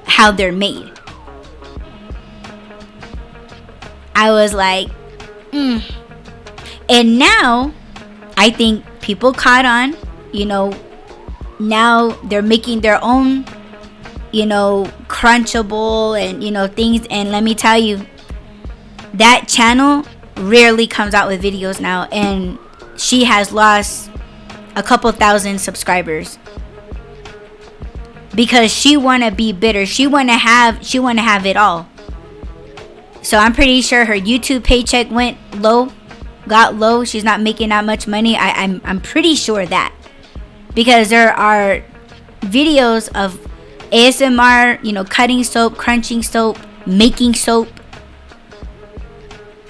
Speaker 1: how they're made. I was like, And now I think people caught on, you know, now they're making their own, you know, crunchable and, you know, things. And let me tell you, that channel rarely comes out with videos now, and she has lost a couple thousand subscribers because she want to be bitter. She want to have it all. So I'm pretty sure her YouTube paycheck got low. She's not making that much money. I'm pretty sure that, because there are videos of ASMR, you know, cutting soap, crunching soap, making soap.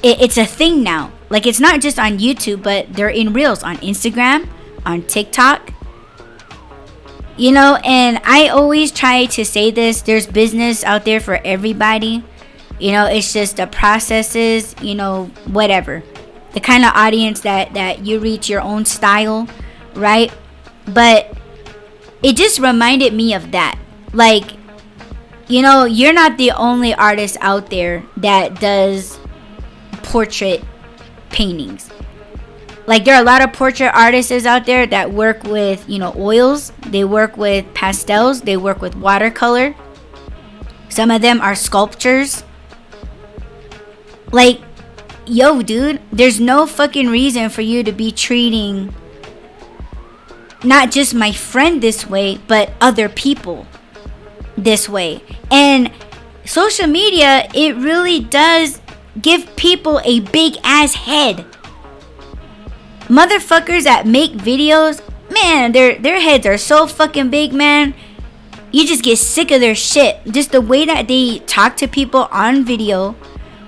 Speaker 1: It's a thing now. Like, it's not just on YouTube, but they're in reels on Instagram, on TikTok. You know, and I always try to say this, there's business out there for everybody. You know, it's just the processes, you know, whatever. The kind of audience that you reach, your own style, right? But it just reminded me of that. Like, you know, you're not the only artist out there that does portrait paintings. Like, there are a lot of portrait artists out there that work with, you know, oils. They work with pastels. They work with watercolor. Some of them are sculptures. Like, yo, dude, there's no fucking reason for you to be treating not just my friend this way, but other people this way. And social media, it really does give people a big ass head. Motherfuckers that make videos, man, their heads are so fucking big, man. You just get sick of their shit. Just the way that they talk to people on video,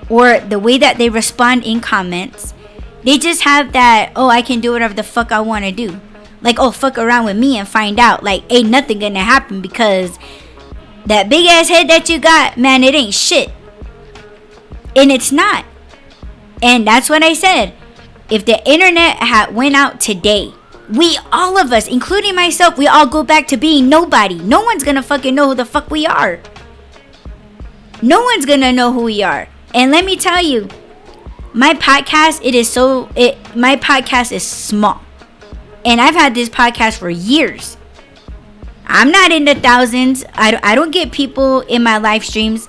Speaker 1: or the way that they respond in comments. They just have that, oh, I can do whatever the fuck I want to do. Like, oh, fuck around with me and find out. Like, ain't nothing gonna happen because that big ass head that you got, man, it ain't shit. And it's not. And that's what I said. If the internet had went out today, we, all of us, including myself, we all go back to being nobody. No one's gonna fucking know who the fuck we are. No one's gonna know who we are. And let me tell you, my podcast, my podcast is small. And I've had this podcast for years. I'm not in the thousands. I don't get people in my live streams.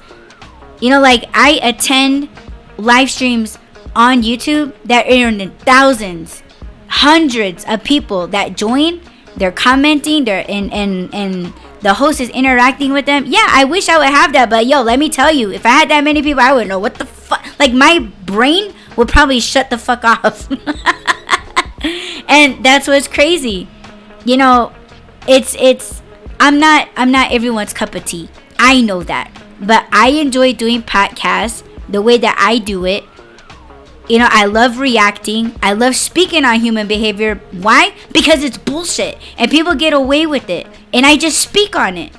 Speaker 1: You know, like, I attend live streams on YouTube that are in the thousands, hundreds of people that join. They're commenting, and the host is interacting with them. Yeah, I wish I would have that, but yo, let me tell you, if I had that many people, I wouldn't know what the fuck. Like, my brain would probably shut the fuck off. And that's what's crazy. You know, I'm not everyone's cup of tea. I know that. But I enjoy doing podcasts the way that I do it. You know, I love reacting. I love speaking on human behavior. Why? Because it's bullshit. And people get away with it. And I just speak on it.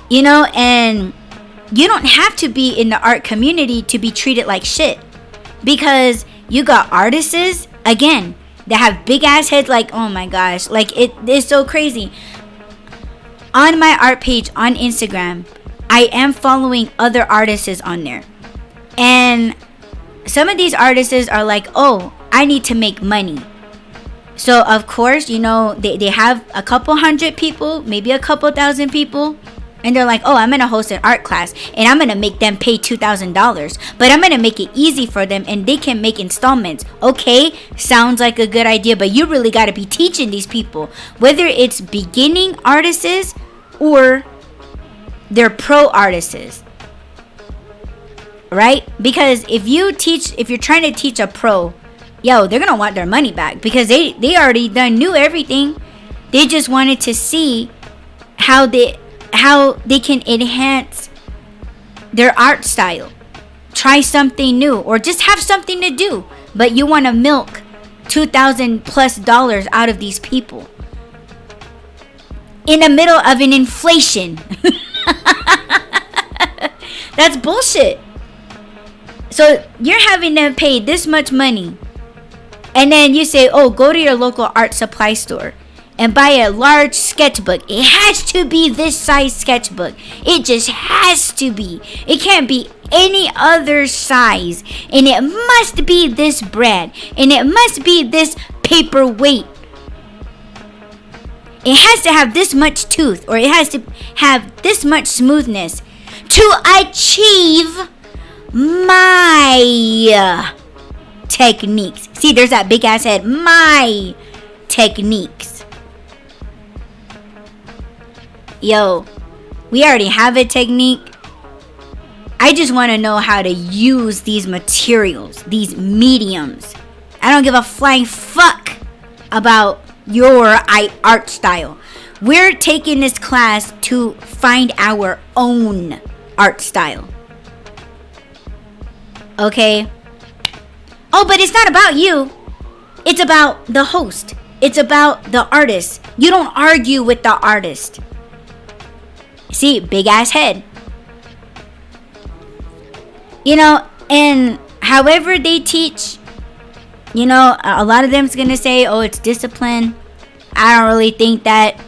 Speaker 1: You know, and you don't have to be in the art community to be treated like shit. Because you got artists, again, that have big ass heads, like, oh my gosh. Like, it is so crazy. On my art page on Instagram, I am following other artists on there. And some of these artists are like, oh, I need to make money. So, of course, you know, they have a couple hundred people, maybe a couple thousand people. And they're like, oh, I'm going to host an art class. And I'm going to make them pay $2,000. But I'm going to make it easy for them. And they can make installments. Okay, sounds like a good idea. But you really got to be teaching these people. Whether it's beginning artists or they're pro artists. Right? Because if you're trying to teach a pro, yo, they're gonna want their money back because they already done knew everything. They just wanted to see how they can enhance their art style, try something new, or just have something to do. But you want to milk $2,000+ out of these people in the middle of an inflation. That's bullshit. So you're having to pay this much money, and then you say, oh, go to your local art supply store and buy a large sketchbook. It has to be this size sketchbook. It just has to be. It can't be any other size. And it must be this brand. And it must be this paper weight. It has to have this much tooth, or it has to have this much smoothness to achieve my techniques. See, there's that big ass head. My techniques. Yo, we already have a technique. I just want to know how to use these materials, these mediums. I don't give a flying fuck about your art style. We're taking this class to find our own art style. Okay? Oh, but it's not about you. It's about the host. It's about the artist. You don't argue with the artist. See, big ass head. You know, and however they teach, you know, a lot of them's gonna say, oh, it's discipline. I don't really think that,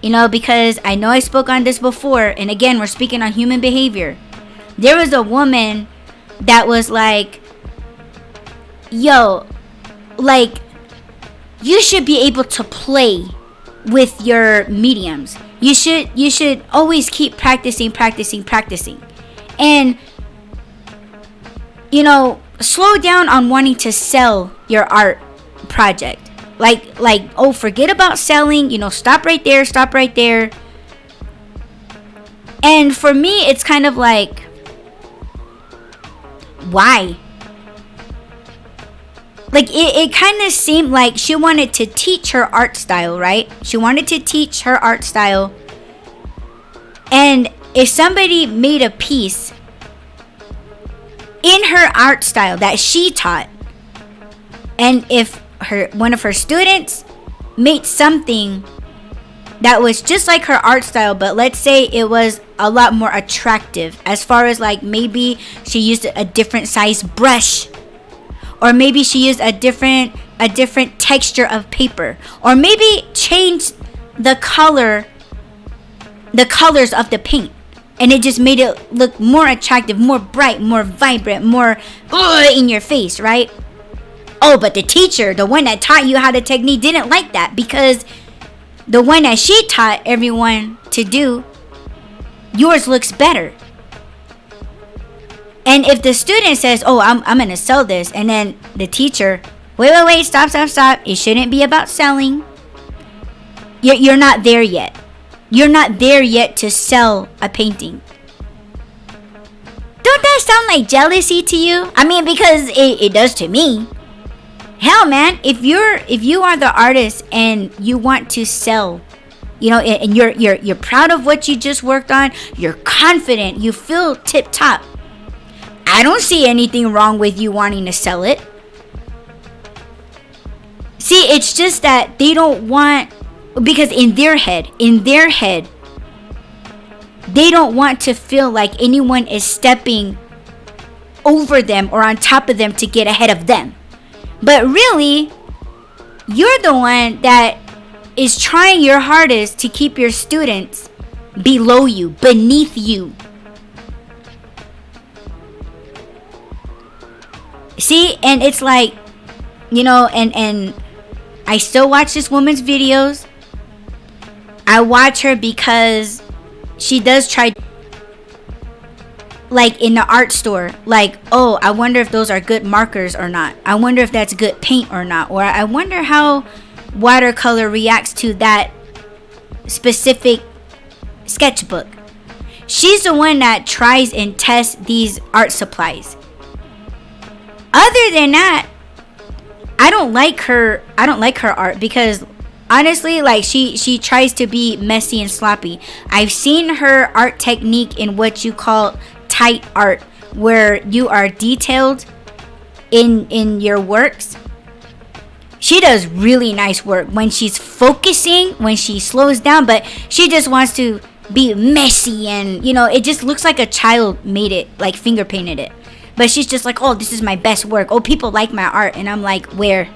Speaker 1: you know, because I know I spoke on this before, and again, we're speaking on human behavior. There was a woman that was like, yo, like, you should be able to play with your mediums. You should always keep practicing. And, you know, slow down on wanting to sell your art project. Like, oh, forget about selling, you know, stop right there. And for me, it's kind of like, why? like it kind of seemed like she wanted to teach her art style, right? She wanted to teach her art style. And if somebody made a piece in her art style that she taught, and if one of her students made something that was just like her art style, but let's say it was a lot more attractive, as far as like maybe she used a different size brush, or maybe she used a different texture of paper, or maybe changed the colors of the paint, and it just made it look more attractive, more bright, more vibrant, more in your face, right? Oh, but the teacher, the one that taught you how the technique, didn't like that, because the one that she taught everyone to do, yours looks better. And if the student says, oh, I'm going to sell this, and then the teacher, wait, stop. It shouldn't be about selling. You're not there yet. You're not there yet to sell a painting. Don't that sound like jealousy to you? I mean, because it does to me. Hell, man, if you are the artist and you want to sell, you know, and you're proud of what you just worked on, you're confident, you feel tip top, I don't see anything wrong with you wanting to sell it. See, it's just that they don't want, because in their head, they don't want to feel like anyone is stepping over them or on top of them to get ahead of them. But really, you're the one that is trying your hardest to keep your students below you, beneath you. See, and it's like, you know, and I still watch this woman's videos. I watch her because she does try, like in the art store, like, oh, I wonder if those are good markers or not. I wonder if that's good paint or not. Or I wonder how watercolor reacts to that specific sketchbook. She's the one that tries and tests these art supplies. Other than that, I don't like her art, because honestly, like she tries to be messy and sloppy. I've seen her art technique in what you call tight art, where you are detailed in your works. She does really nice work when she's focusing, when she slows down, but she just wants to be messy, and you know, it just looks like a child made it, like finger painted it. But she's just like, oh, this is my best work. Oh, people like my art. And I'm like, where?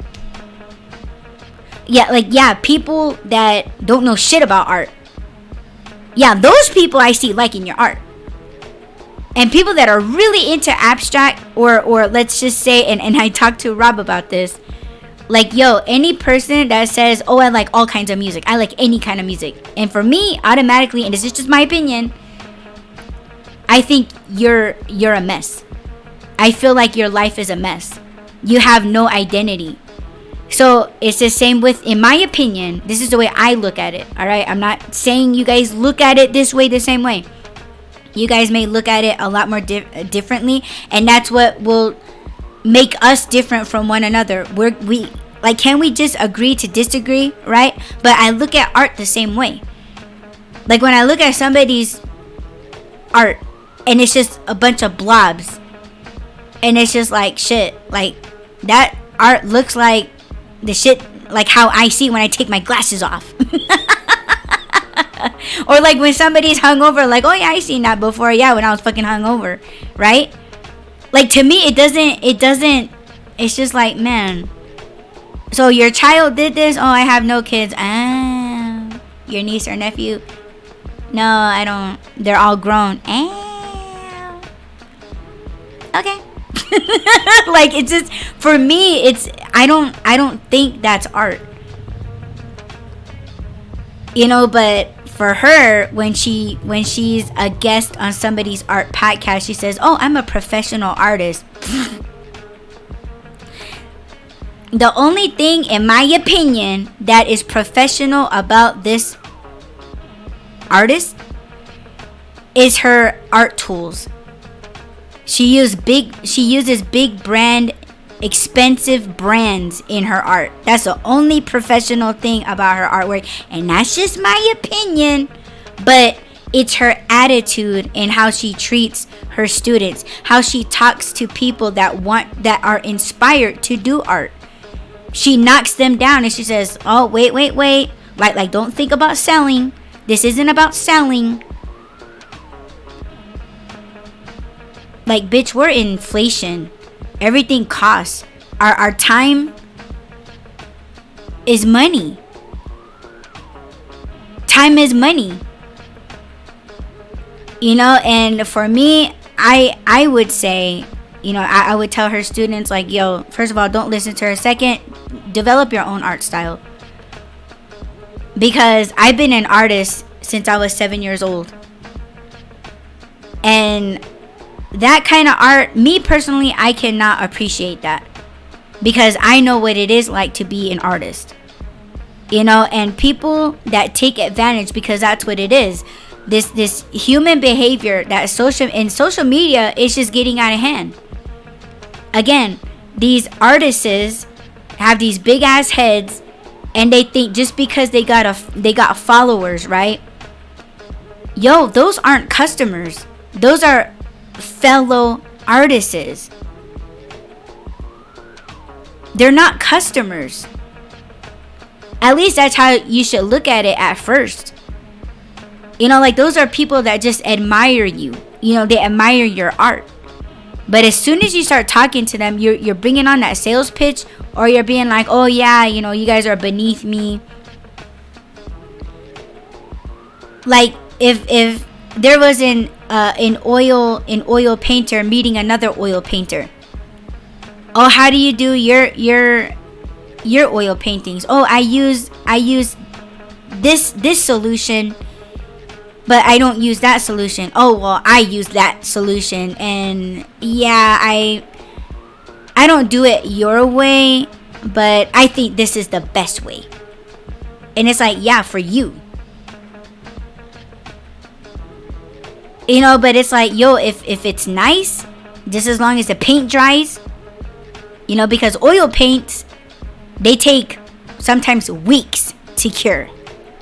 Speaker 1: Yeah, people that don't know shit about art. Yeah, those people I see liking your art. And people that are really into abstract, or let's just say, and I talked to Rob about this, like, yo, any person that says, oh, I like all kinds of music, I like any kind of music, and for me, automatically, and this is just my opinion, I think you're a mess. I feel like your life is a mess. You have no identity. So it's the same with, in my opinion, this is the way I look at it, all right? I'm not saying you guys look at it this way, the same way. You guys may look at it a lot more differently, and that's what will make us different from one another. We like, can we just agree to disagree, right? But I look at art the same way. Like when I look at somebody's art and it's just a bunch of blobs, and it's just like, shit, like that art looks like the shit, like how I see when I take my glasses off. Or like when somebody's hungover, like, oh yeah, I seen that before, yeah, when I was fucking hungover, right? Like, to me, it doesn't, it's just like, man, so your child did this, oh, I have no kids, your niece or nephew, no, I don't, they're all grown, okay. Like, it's just, for me, it's, I don't think that's art, you know. But for her, when she's a guest on somebody's art podcast, she says, oh, I'm a professional artist. The only thing, in my opinion, that is professional about this artist is her art tools. She uses big brand expensive brands in her art. That's the only professional thing about her artwork, and that's just my opinion. But it's her attitude and how she treats her students, how she talks to people that are inspired to do art. She knocks them down and she says, "Oh, wait. Like don't think about selling. This isn't about selling." Like, bitch, we're in inflation. Everything costs. Our time is money. Time is money. You know, and for me, I would say, you know, I would tell her students, like, yo, first of all, don't listen to her. Second, develop your own art style. Because I've been an artist since I was 7 years old. And that kind of art, me personally, I cannot appreciate that. Because I know what it is like to be an artist. You know, and people that take advantage, because that's what it is. This human behavior that social media is just getting out of hand. Again, these artists have these big ass heads, and they think just because they got followers, right? Yo, those aren't customers. Those are fellow artists. They're not customers. At least that's how you should look at it at first. You know, like, those are people that just admire you. You know, they admire your art. But as soon as you start talking to them, you're bringing on that sales pitch, or you're being like, "Oh yeah, you know, you guys are beneath me." Like, if there was an oil painter meeting another oil painter. "Oh, how do you do your oil paintings?" "Oh, I use this solution, but I don't use that solution." "Oh, well, I use that solution, and yeah, I don't do it your way, but I think this is the best way." And it's like, yeah, for you. You know, but it's like, yo, if it's nice, just as long as the paint dries, you know, because oil paints, they take sometimes weeks to cure.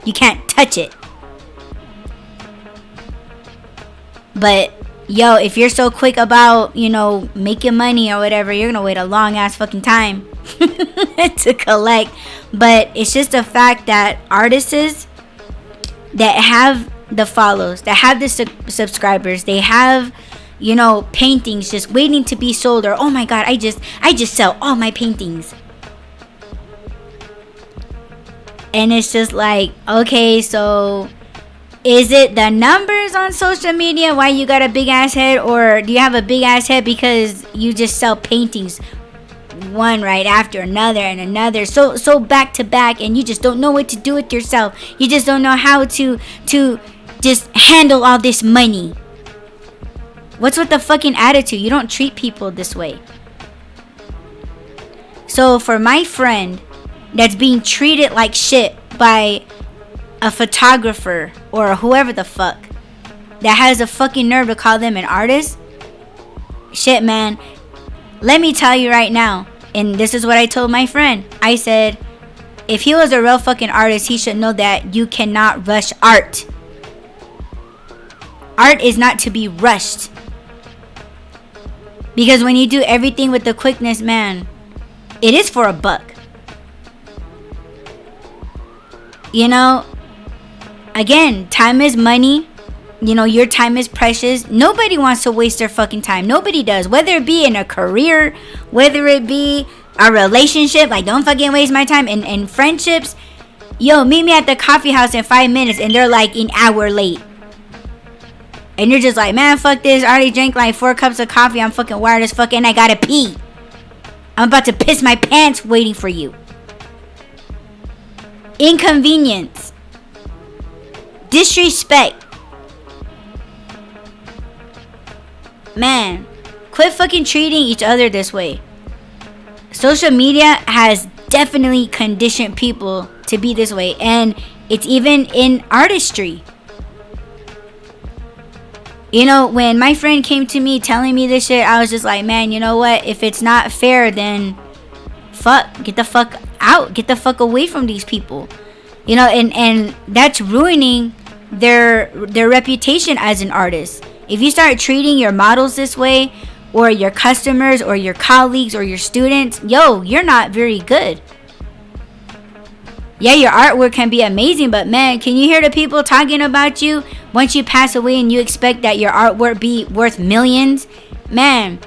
Speaker 1: You can't touch it. But yo, if you're so quick about, you know, making money or whatever, you're gonna wait a long ass fucking time to collect. But it's just a fact that artists that have the follows, that have the subscribers, they have, you know, paintings just waiting to be sold, or, "Oh my god, I just sell all my paintings." And it's just like, okay, so is it the numbers on social media why you got a big ass head, or do you have a big ass head because you just sell paintings one right after another and another, so back to back, and you just don't know what to do with yourself? You just don't know how to just handle all this money. What's with the fucking attitude? You don't treat people this way. So for my friend that's being treated like shit by a photographer or whoever the fuck that has the fucking nerve to call them an artist, shit, man, let me tell you right now, and this is what I told my friend. I said, if he was a real fucking artist, he should know that you cannot rush art. Art is not to be rushed. Because when you do everything with the quickness, man, it is for a buck. You know, again, time is money. You know, your time is precious. Nobody wants to waste their fucking time. Nobody does. Whether it be in a career, whether it be a relationship, like, don't fucking waste my time. And friendships, yo, meet me at the coffee house in 5 minutes, and they're like an hour late. And you're just like, man, fuck this. I already drank like 4 cups of coffee. I'm fucking wired as fuck, and I gotta pee. I'm about to piss my pants waiting for you. Inconvenience. Disrespect. Man, quit fucking treating each other this way. Social media has definitely conditioned people to be this way, and it's even in artistry. You know, when my friend came to me telling me this shit, I was just like, man, you know what? If it's not fair, then fuck, get the fuck out. Get the fuck away from these people. You know, and that's ruining their reputation as an artist. If you start treating your models this way, or your customers, or your colleagues, or your students, yo, you're not very good. Yeah, your artwork can be amazing, but man, can you hear the people talking about you once you pass away and you expect that your artwork be worth millions? Man,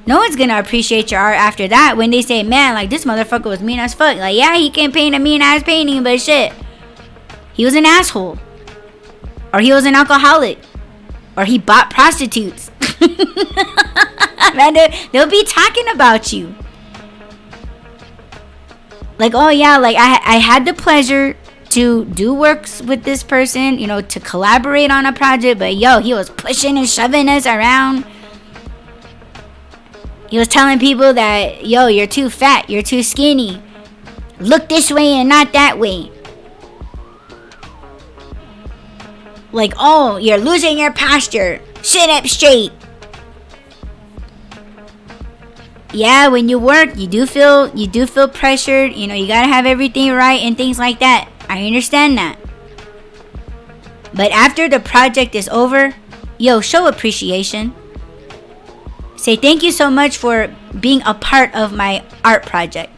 Speaker 1: no one's gonna appreciate your art after that when they say, man, like, this motherfucker was mean as fuck. Like, yeah, he can paint a mean ass painting, but shit, he was an asshole. Or he was an alcoholic. Or he bought prostitutes. Man, they'll be talking about you. Like, oh yeah, like I had the pleasure to do works with this person, you know, to collaborate on a project, but yo, he was pushing and shoving us around. He was telling people that, yo, you're too fat, you're too skinny. Look this way and not that way. Like, oh, you're losing your posture. Sit up straight. Yeah, when you work, you do feel pressured. You know, you gotta have everything right and things like that. I understand that. But after the project is over, yo, show appreciation. Say thank you so much for being a part of my art project.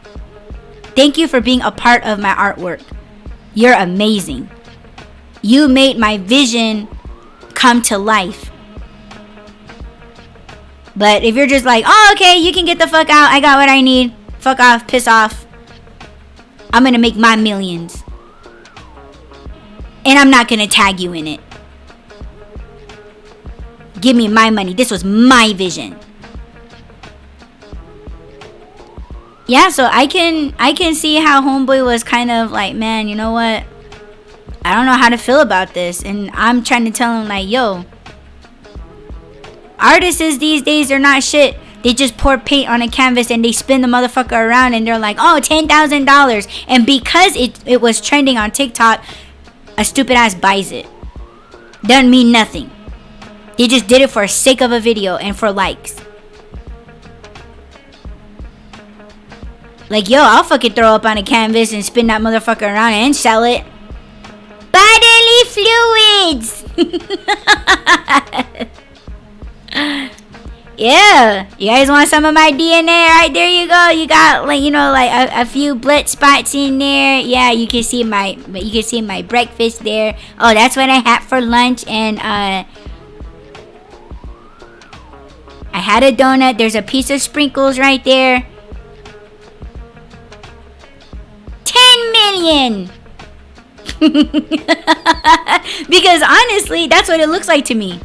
Speaker 1: Thank you for being a part of my artwork. You're amazing. You made my vision come to life. But if you're just like, oh, okay, you can get the fuck out. I got what I need. Fuck off. Piss off. I'm going to make my millions. And I'm not going to tag you in it. Give me my money. This was my vision. Yeah, so I can see how Homeboy was kind of like, man, you know what? I don't know how to feel about this. And I'm trying to tell him, like, yo, artists these days, they're not shit. They just pour paint on a canvas and they spin the motherfucker around and they're like, oh, $10,000. And because it was trending on TikTok, a stupid ass buys it. Doesn't mean nothing. They just did it for the sake of a video and for likes. Like, yo, I'll fucking throw up on a canvas and spin that motherfucker around and sell it. Bodily fluids! Yeah, you guys want some of my DNA? Right, there you go. You got, like, you know, like a few blood spots in there. Yeah, you can see my breakfast there. Oh, that's what I had for lunch. And I had a donut. There's a piece of sprinkles right there. 10 million. Because honestly, that's what it looks like to me.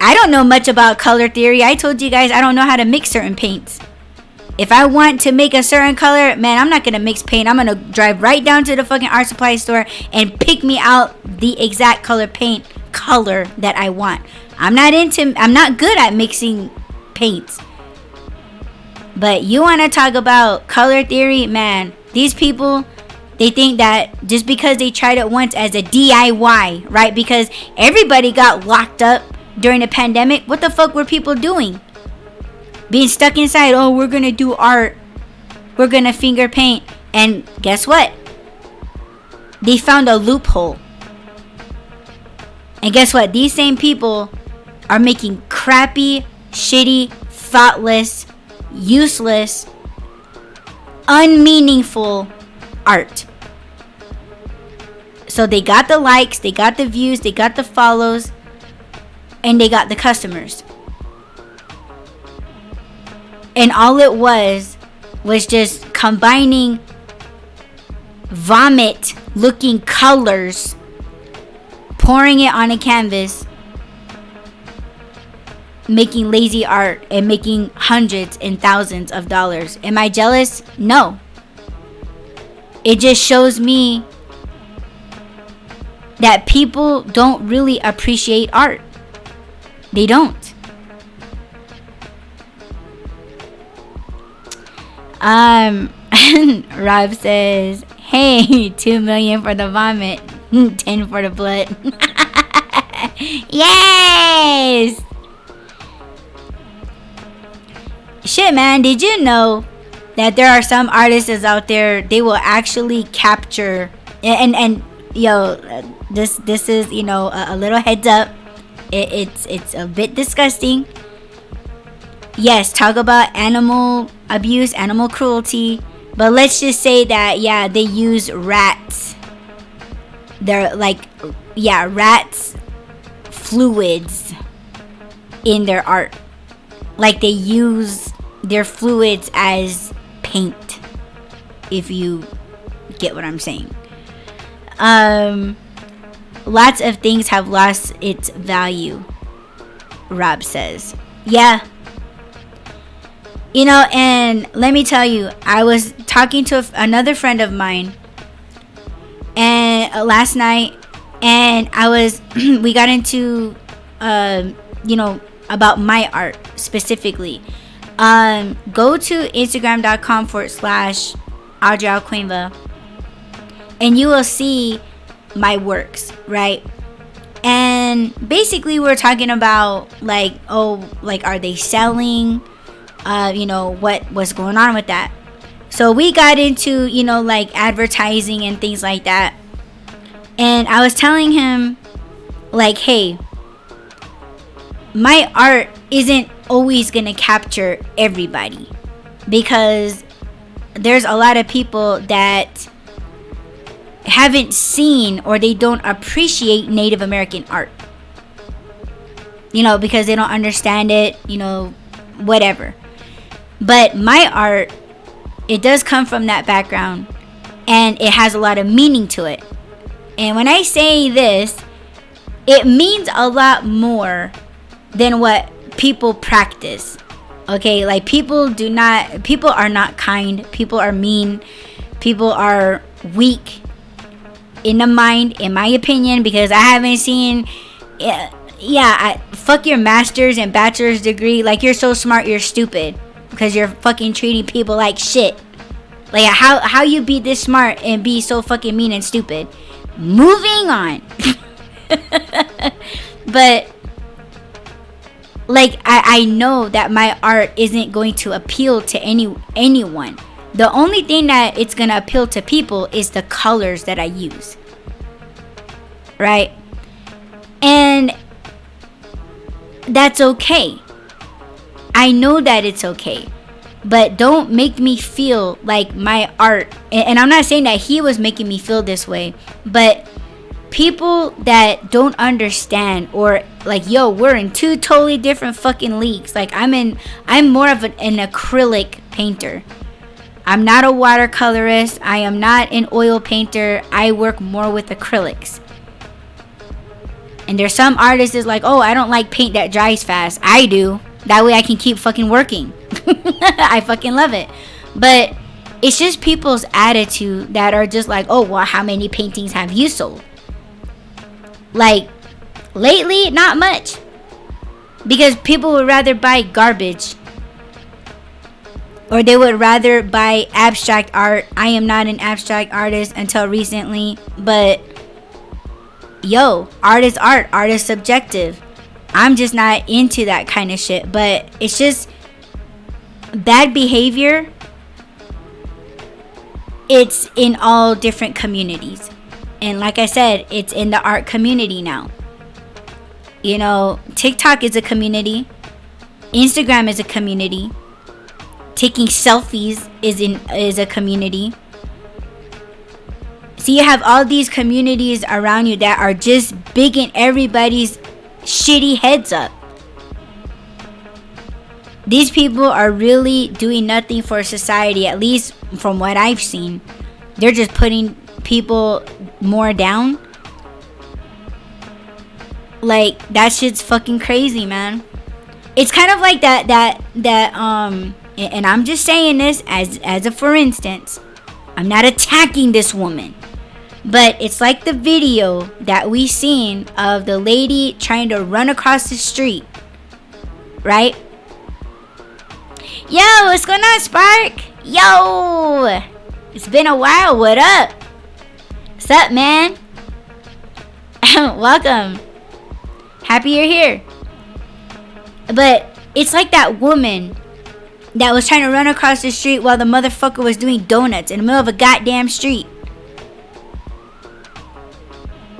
Speaker 1: I don't know much about color theory. I told you guys I don't know how to mix certain paints. If I want to make a certain color, man, I'm not gonna mix paint. I'm gonna drive right down to the fucking art supply store and pick me out the exact color that I want. I'm not good at mixing paints. But you want to talk about color theory, man, these people, they think that just because they tried it once as a DIY, right? Because everybody got locked up during the pandemic. What the fuck were people doing? Being stuck inside. Oh, we're gonna do art. We're gonna finger paint. And guess what? They found a loophole. And guess what? These same people are making crappy, shitty, thoughtless, useless, unmeaningful art. So they got the likes, they got the views, they got the follows, and they got the customers. And all it was just combining vomit looking colors, pouring it on a canvas, making lazy art, and making hundreds and thousands of dollars. Am I jealous? No. It just shows me that people don't really appreciate art. They don't. Rob says, hey, 2 million for the vomit, 10 for the blood. Yes. Shit, man, did you know that there are some artists out there, they will actually capture and yo, this is, you know, a little heads up. It's a bit disgusting. Yes, talk about animal abuse, animal cruelty, but let's just say that, yeah, they use rats. They're like, yeah, rats fluids in their art. Like they use their fluids as paint, if you get what I'm saying. Lots of things have lost its value, Rob says. Yeah. You know, and let me tell you, I was talking to another friend of mine and last night, and we got into you know, about my art specifically. Go to instagram.com/AudreyAlcuinva and you will see my works, right? And basically we're talking about like, oh, like, are they selling? You know, what was going on with that? So we got into, you know, like advertising and things like that. And I was telling him, like, hey, my art isn't always gonna capture everybody, because there's a lot of people that haven't seen or they don't appreciate Native American art, you know, because they don't understand it, you know, whatever. But my art, it does come from that background and it has a lot of meaning to it. And when I say this, it means a lot more than what people practice. Okay, like people are not kind, people are mean, people are weak in the mind, in my opinion, because I haven't seen, fuck your master's and bachelor's degree. Like, you're so smart, you're stupid, because you're fucking treating people like shit. Like, how you be this smart and be so fucking mean and stupid? Moving on. But like, I know that my art isn't going to appeal to anyone. The only thing that it's gonna appeal to people is the colors that I use, right? And that's okay. I know that it's okay, but don't make me feel like my art, and I'm not saying that he was making me feel this way, but people that don't understand, or like, yo, we're in two totally different fucking leagues. Like, I'm more of an acrylic painter. I'm not a watercolorist. I am not an oil painter. I work more with acrylics. And there's some artists is like, oh, I don't like paint that dries fast. I do. That way I can keep fucking working. I fucking love it. But it's just people's attitude that are just like, oh, well, how many paintings have you sold? Like, lately, not much. Because people would rather buy garbage, or they would rather buy abstract art. I am not an abstract artist until recently, but yo, art is art. Art is subjective. I'm just not into that kind of shit. But it's just bad behavior. It's in all different communities. And like I said, it's in the art community now. You know, TikTok is a community. Instagram is a community. Taking selfies is a community. So you have all these communities around you that are just bigging everybody's shitty heads up. These people are really doing nothing for society, at least from what I've seen. They're just putting people more down. Like, that shit's fucking crazy, man. It's kind of like that and I'm just saying this as a for instance. I'm not attacking this woman, but it's like the video that we seen of the lady trying to run across the street, right? Yo, what's going on, Spark? Yo, it's been a while. What up? What's up, man? Welcome. Happy you're here. But it's like that woman that was trying to run across the street while the motherfucker was doing donuts in the middle of a goddamn street.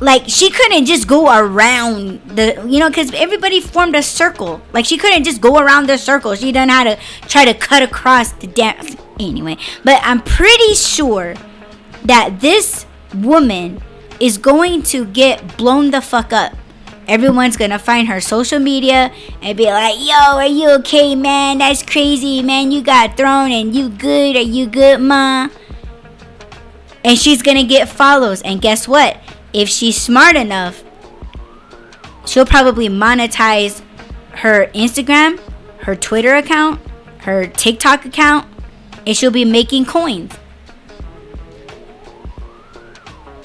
Speaker 1: Like, she couldn't just go around the, because everybody formed a circle. Like, she couldn't just go around the circle. She done had to try to cut across the damn. Anyway, but I'm pretty sure that this woman is going to get blown the fuck up. Everyone's gonna find her social media and be like, yo, are you okay, man? That's crazy, man. You got thrown and you good? Are you good, ma? And she's gonna get follows. And guess what? If she's smart enough, she'll probably monetize her Instagram, her Twitter account, her TikTok account, and she'll be making coins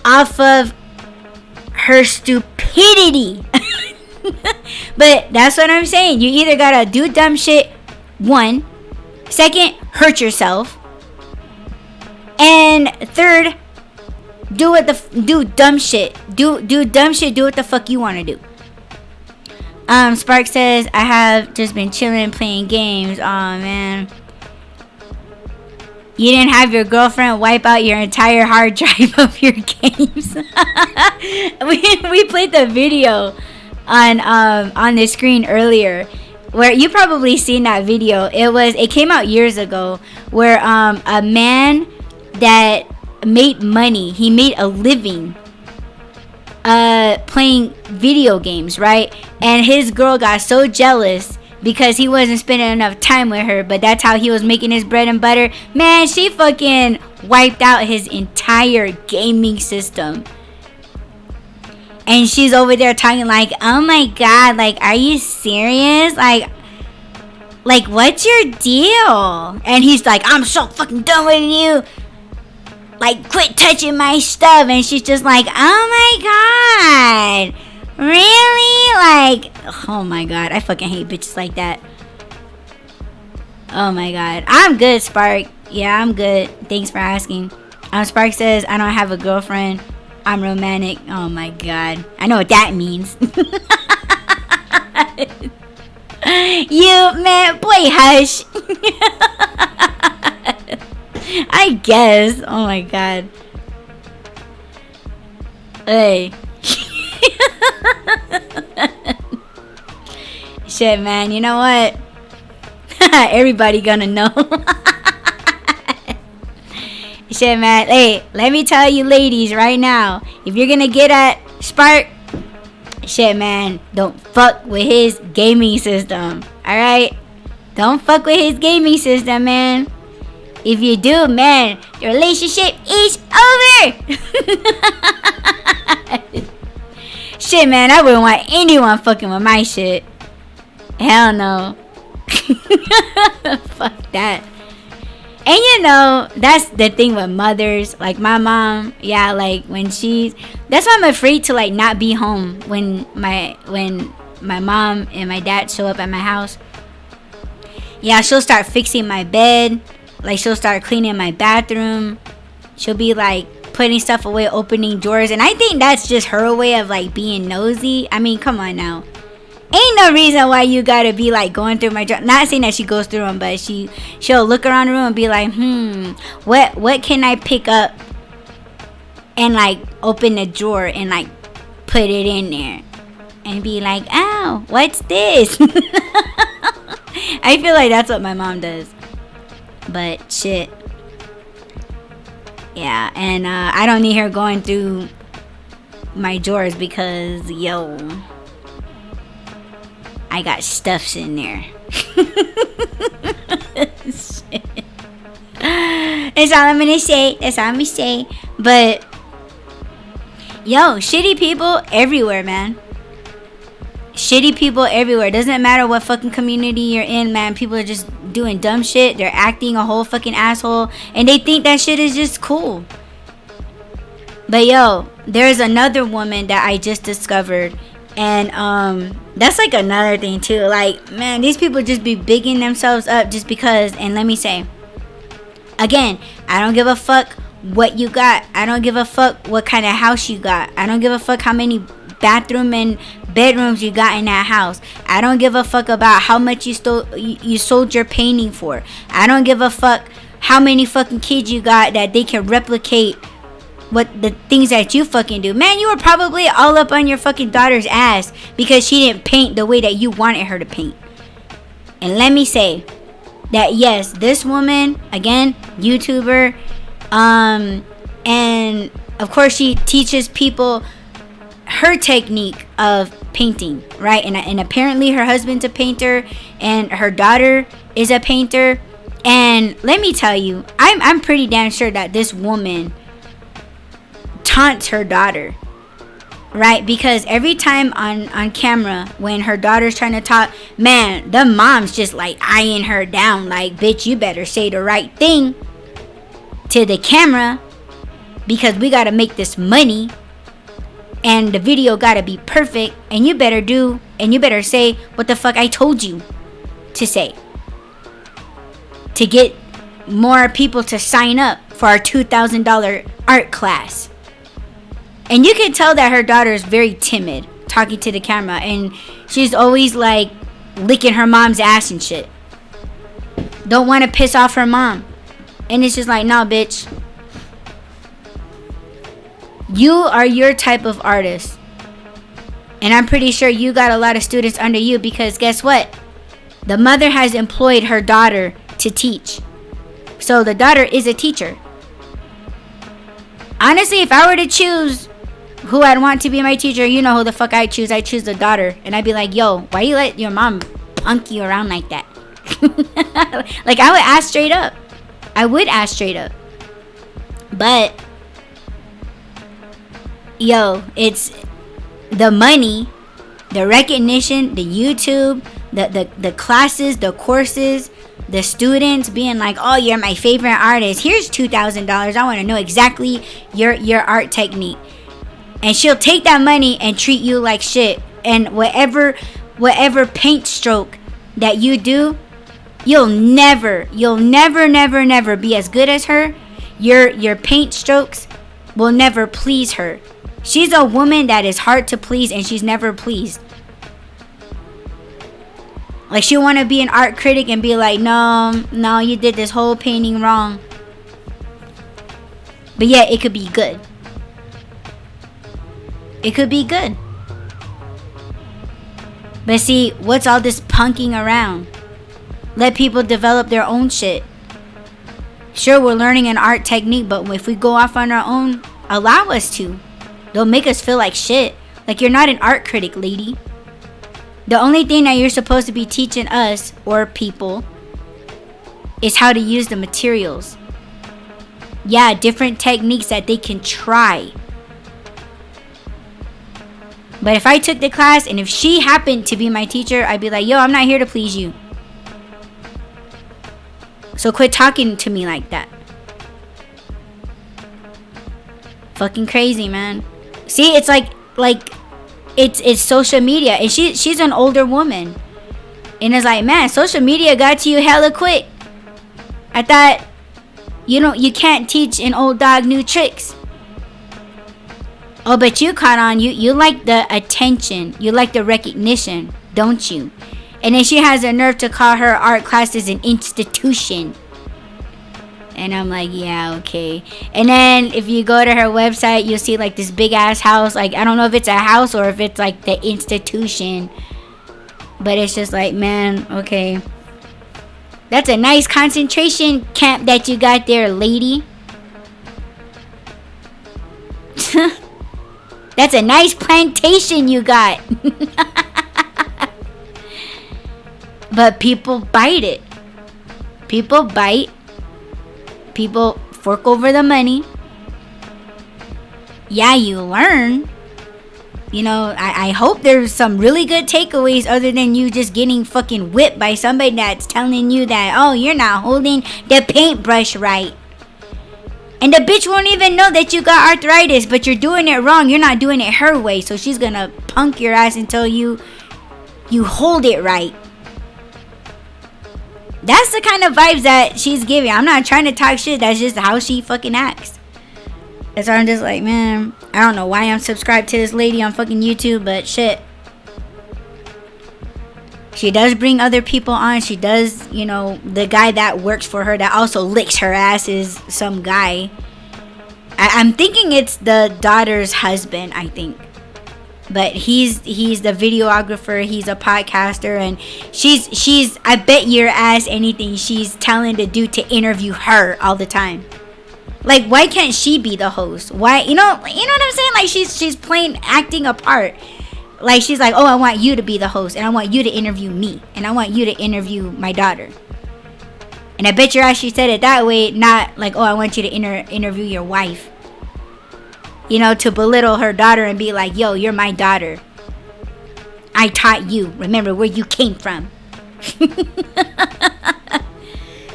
Speaker 1: off of her stupidity. But that's what I'm saying. You either gotta do dumb shit, one. Second, hurt yourself. And third, do dumb shit. Do dumb shit. Do what the fuck you want to do. Spark says, I have just been chilling playing games. Aw, man. You didn't have your girlfriend wipe out your entire hard drive of your games. we played the video on the screen earlier, where you probably seen that video. It came out years ago, where a man that made money, he made a living playing video games, right? And his girl got so jealous because he wasn't spending enough time with her, but that's how he was making his bread and butter. Man, she fucking wiped out his entire gaming system. And she's over there talking like, oh my god, like, are you serious? Like, what's your deal? And he's like, I'm so fucking done with you. Like, quit touching my stuff. And she's just like, oh my god. Really? Like, oh my god. I fucking hate bitches like that. Oh my god. I'm good, Spark. Yeah, I'm good. Thanks for asking. Spark says, I don't have a girlfriend. I'm romantic. Oh my god. I know what that means. You, man, boy, hush. I guess. Oh my god. Hey. Shit, man. You know what? Everybody gonna know. Shit, man. Hey, let me tell you ladies right now. If you're gonna get at Spark, shit, man, don't fuck with his gaming system. Alright? Don't fuck with his gaming system, man. If you do, man, the relationship is over. Shit, man, I wouldn't want anyone fucking with my shit. Hell no. Fuck that. And you know, that's the thing with mothers. Like my mom, yeah, like when that's why I'm afraid to like not be home when my mom and my dad show up at my house. Yeah, she'll start fixing my bed. Like she'll start cleaning my bathroom. She'll be like putting stuff away, opening drawers. And I think that's just her way of like being nosy. I mean, come on now. Ain't no reason why you gotta be like going through my drawers. Not saying that she goes through them, but she'll look around the room and be like, what can I pick up and like open the drawer and like put it in there and be like, oh, what's this? I feel like that's what my mom does. But shit. Yeah, and I don't need her going through my drawers because, yo, I got stuffs in there. Shit. That's all I'm gonna say. That's all I'm gonna say. But, yo, shitty people everywhere, man. Shitty people everywhere. Doesn't matter what fucking community you're in, man. People are just doing dumb shit. They're acting a whole fucking asshole. And they think that shit is just cool. But, yo, there's another woman that I just discovered. And that's like another thing too. Like, man, these people just be bigging themselves up just because. And let me say, again, I don't give a fuck what you got. I don't give a fuck what kind of house you got. I don't give a fuck how many bathroom and bedrooms you got in that house. I don't give a fuck about how much you sold your painting for. I don't give a fuck how many fucking kids you got that they can replicate what the things that you fucking do. Man, you were probably all up on your fucking daughter's ass because she didn't paint the way that you wanted her to paint. And let me say that yes, this woman, again, YouTuber, and of course she teaches people her technique of painting, right? And apparently her husband's a painter and her daughter is a painter. And let me tell you, I'm pretty damn sure that this woman taunts her daughter, right? Because every time on camera when her daughter's trying to talk, man, the mom's just like eyeing her down, like, bitch, you better say the right thing to the camera because we gotta make this money and the video gotta be perfect, and you better say what the fuck I told you to say to get more people to sign up for our $2,000 art class. And you can tell that her daughter is very timid talking to the camera, and she's always like licking her mom's ass and shit. Don't want to piss off her mom. And it's just like, nah, bitch. You are your type of artist. And I'm pretty sure you got a lot of students under you because guess what? The mother has employed her daughter to teach. So the daughter is a teacher. Honestly, if I were to choose who I'd want to be my teacher, you know who the fuck I choose. I choose the daughter. And I'd be like, yo, why you let your mom punk you around like that? Like, I would ask straight up. But, yo, it's the money, the recognition, the YouTube, the classes, the courses, the students being like, oh, you're my favorite artist. Here's $2,000. I want to know exactly your art technique. And she'll take that money and treat you like shit. And whatever paint stroke that you do, you'll never be as good as her. Your paint strokes will never please her. She's a woman that is hard to please, and she's never pleased. Like, she'll want to be an art critic and be like, no, you did this whole painting wrong. But yeah, it could be good. It could be good. But see, what's all this punking around? Let people develop their own shit. Sure, we're learning an art technique, but if we go off on our own, allow us to. Don't make us feel like shit. Like, you're not an art critic, lady. The only thing that you're supposed to be teaching us, or people, is how to use the materials. Yeah, different techniques that they can try. But if I took the class and if she happened to be my teacher, I'd be like, yo, I'm not here to please you. So quit talking to me like that. Fucking crazy, man. See, it's like it's social media, and she's an older woman, and it's like, man, social media got to you hella quick. I thought, you can't teach an old dog new tricks. Oh, but you caught on. You like the attention. You like the recognition, don't you? And then she has the nerve to call her art classes an institution. And I'm like, yeah, okay. And then if you go to her website, you'll see like this big ass house. Like, I don't know if it's a house or if it's like the institution. But it's just like, man, okay. That's a nice concentration camp that you got there, lady. That's a nice plantation you got. But people bite it. People bite. People fork over the money. Yeah, you learn. I hope there's some really good takeaways other than you just getting fucking whipped by somebody that's telling you that, oh, you're not holding the paintbrush right. And the bitch won't even know that you got arthritis, but you're doing it wrong. You're not doing it her way. So she's gonna punk your ass until you hold it right. That's the kind of vibes that she's giving. I'm not trying to talk shit. That's just how she fucking acts. And so I'm just like, man, I don't know why I'm subscribed to this lady on fucking YouTube, but shit. She does bring other people on. She does, you know, the guy that works for her that also licks her ass is some guy. I'm thinking it's the daughter's husband, I think. But he's the videographer, he's a podcaster, and she's I bet your ass anything she's telling the dude to interview her all the time. Like, why can't she be the host? Why, you know what I'm saying? Like, she's playing, acting a part. Like, she's like, oh, I want you to be the host, and I want you to interview me, and I want you to interview my daughter. And I bet your ass she said it that way, not like, oh, I want you to interview your wife. You know, to belittle her daughter and be like, yo, you're my daughter. I taught you. Remember where you came from.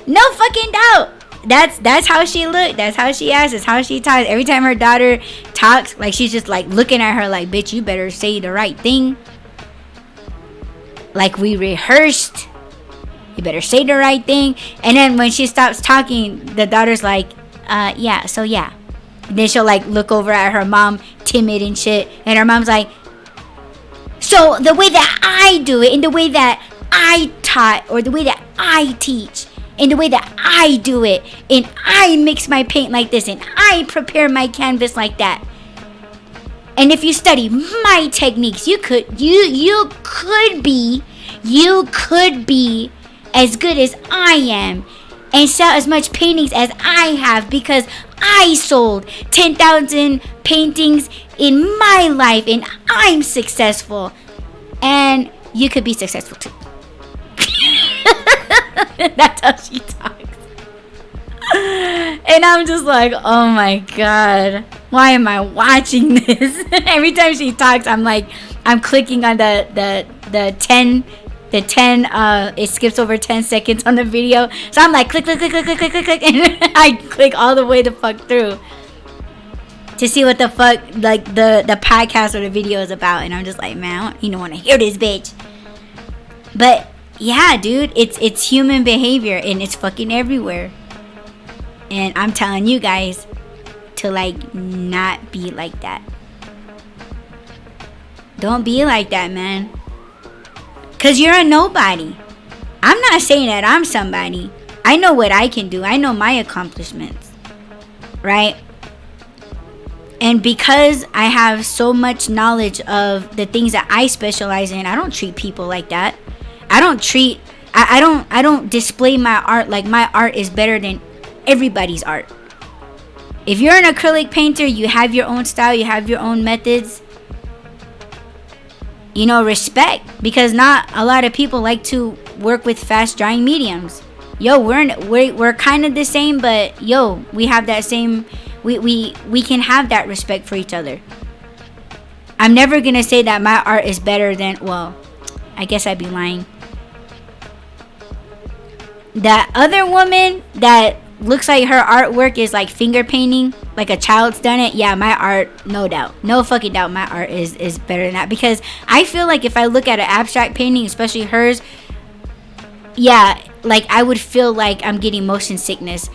Speaker 1: No fucking doubt. That's how she looked. That's how she acts. That's how she talks. Every time her daughter talks, like, she's just like looking at her like, bitch, you better say the right thing. Like we rehearsed. You better say the right thing. And then when she stops talking, the daughter's like, yeah, so yeah. And then she'll like look over at her mom, timid and shit. And her mom's like, so the way that I do it, and the way that I taught, or the way that I teach, and the way that I do it, and I mix my paint like this, and I prepare my canvas like that. And if you study my techniques, you could be as good as I am, and sell as much paintings as I have, because I sold 10,000 paintings in my life, and I'm successful. And you could be successful too. That's how she talks. And I'm just like, oh my god, why am I watching this? Every time she talks, I'm like, I'm clicking on the 10, it skips over 10 seconds on the video. So I'm like, click, and I click all the way the fuck through to see what the fuck, like, the podcast or the video is about. And I'm just like, man, I don't even want to hear this bitch. But yeah, dude, it's human behavior, and it's fucking everywhere. And I'm telling you guys to, like, not be like that. Don't be like that, man. Because you're a nobody. I'm not saying that I'm somebody. I know what I can do. I know my accomplishments. Right? And because I have so much knowledge of the things that I specialize in, I don't treat people like that. I don't display my art like my art is better than everybody's art. If you're an acrylic painter, you have your own style, you have your own methods. You know, respect, because not a lot of people like to work with fast drying mediums. Yo, we're kind of the same, but yo, we have that same, we can have that respect for each other. I'm never gonna say that my art is better than, well, I guess I'd be lying. That other woman that looks like her artwork is like finger painting, like a child's done it. Yeah, my art, no doubt, no fucking doubt, my art is better than that. Because I feel like if I look at an abstract painting, especially hers, yeah, like I would feel like I'm getting motion sickness.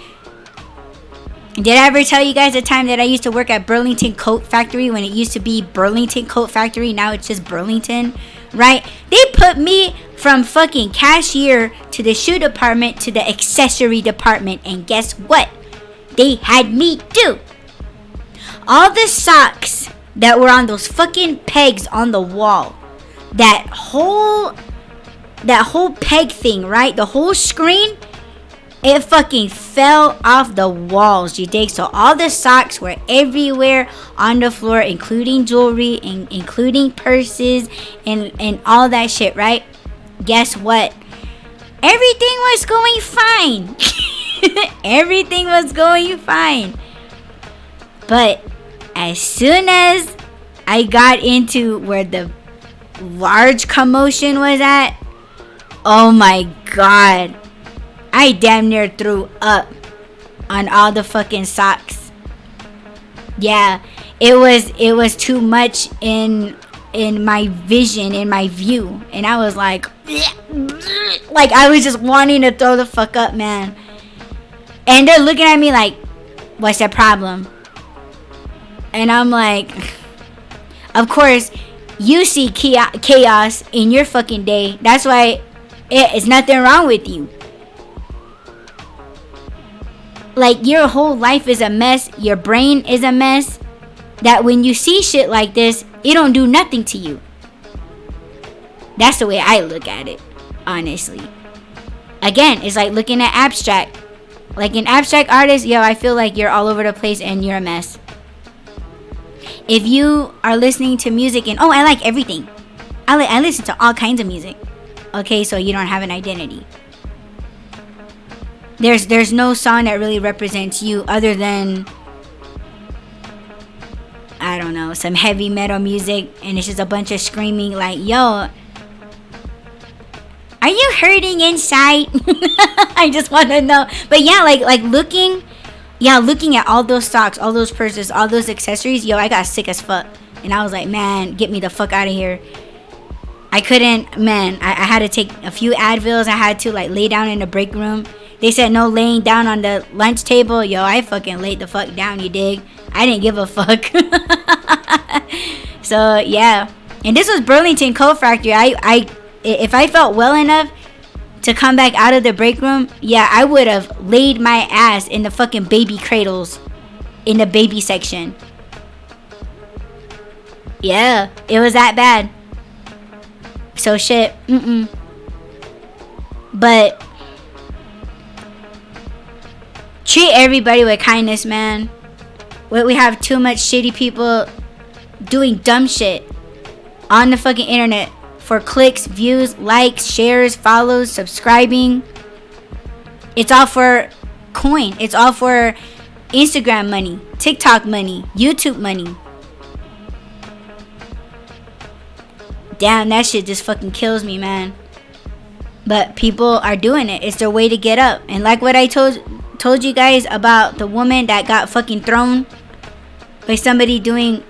Speaker 1: Did I ever tell you guys the time that I used to work at Burlington Coat Factory, when it used to be Burlington Coat Factory, now it's just Burlington, right? They put me from fucking cashier to the shoe department to the accessory department, and guess what they had me do? All the socks that were on those fucking pegs on the wall, that whole peg thing, right? The whole screen, it fucking fell off the walls, you dig? So all the socks were everywhere on the floor, including jewelry, and including purses, and all that shit, right? Guess what? Everything was going fine. Everything was going fine. But as soon as I got into where the large commotion was at, oh my god, I damn near threw up on all the fucking socks. Yeah, it was too much in my vision, in my view, and I was like I was just wanting to throw the fuck up, man. And they're looking at me like, what's the problem? And I'm like, of course, you see chaos in your fucking day. That's why it's nothing wrong with you. Like, your whole life is a mess. Your brain is a mess. That when you see shit like this, it don't do nothing to you. That's the way I look at it, honestly. Again, it's like looking at abstract. Like an abstract artist, yo, I feel like you're all over the place and you're a mess. If you are listening to music and, I like everything. I listen to all kinds of music. Okay, so you don't have an identity. There's no song that really represents you other than, I don't know, some heavy metal music, and it's just a bunch of screaming like, yo, are you hurting inside? I just want to know. But yeah, like looking at all those socks, all those purses, all those accessories, yo, I got sick as fuck. And I was like, man, get me the fuck out of here. I couldn't, man, I had to take a few Advils. I had to like lay down in the break room. They said no laying down on the lunch table. Yo, I fucking laid the fuck down, you dig? I didn't give a fuck. So, yeah. And this was Burlington Coat Factory. If I felt well enough to come back out of the break room, yeah, I would have laid my ass in the fucking baby cradles in the baby section. Yeah, it was that bad. So shit, But treat everybody with kindness, man. We have too much shitty people doing dumb shit on the fucking internet for clicks, views, likes, shares, follows, subscribing. It's all for coin. It's all for Instagram money, TikTok money, YouTube money. Damn, that shit just fucking kills me, man. But people are doing it. It's their way to get up. And like what I told you guys about the woman that got fucking thrown by somebody doing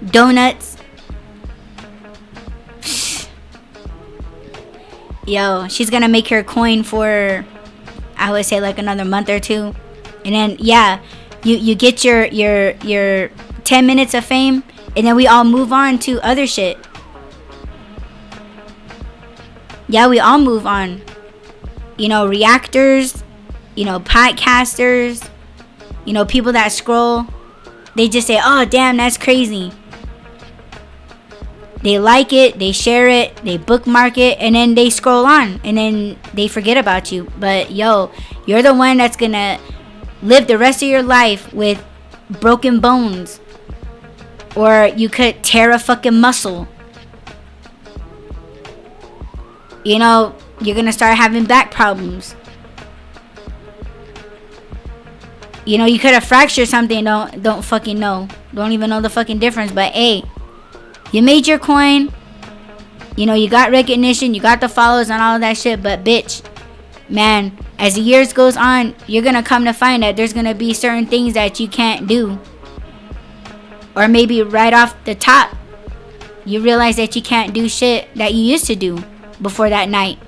Speaker 1: donuts. Yo, she's gonna make her coin for, I would say, like another month or two. And then, yeah, you get your 10 minutes of fame, and then we all move on to other shit. Yeah, we all move on. You know, reactors, you know, podcasters, you know, people that scroll, they just say, oh, damn, that's crazy. They like it, they share it, they bookmark it, and then they scroll on, and then they forget about you. But, yo, you're the one that's gonna live the rest of your life with broken bones. Or you could tear a fucking muscle. You know, you're gonna start having back problems. You know, you could have fractured something, don't fucking know. Don't even know the fucking difference. But hey, you made your coin. You know, you got recognition, you got the follows and all of that shit. But bitch, man, as the years goes on, you're gonna come to find that there's gonna be certain things that you can't do. Or maybe right off the top, you realize that you can't do shit that you used to do before that night.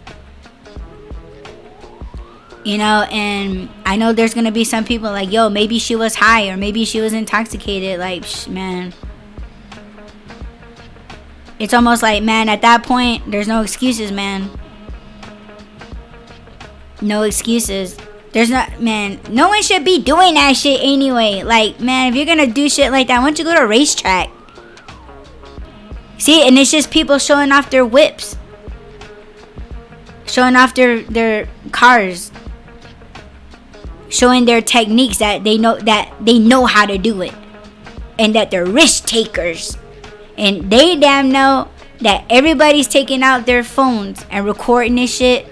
Speaker 1: You know, and I know there's gonna be some people like, yo, maybe she was high or maybe she was intoxicated. Like, man, it's almost like, man, at that point, there's no excuses, man. No excuses. There's not, man, no one should be doing that shit anyway. Like, man, if you're gonna do shit like that, why don't you go to a racetrack? See, and it's just people showing off their whips, showing off their cars, showing their techniques that they know how to do it, and that they're risk takers, and they damn know that everybody's taking out their phones and recording this shit.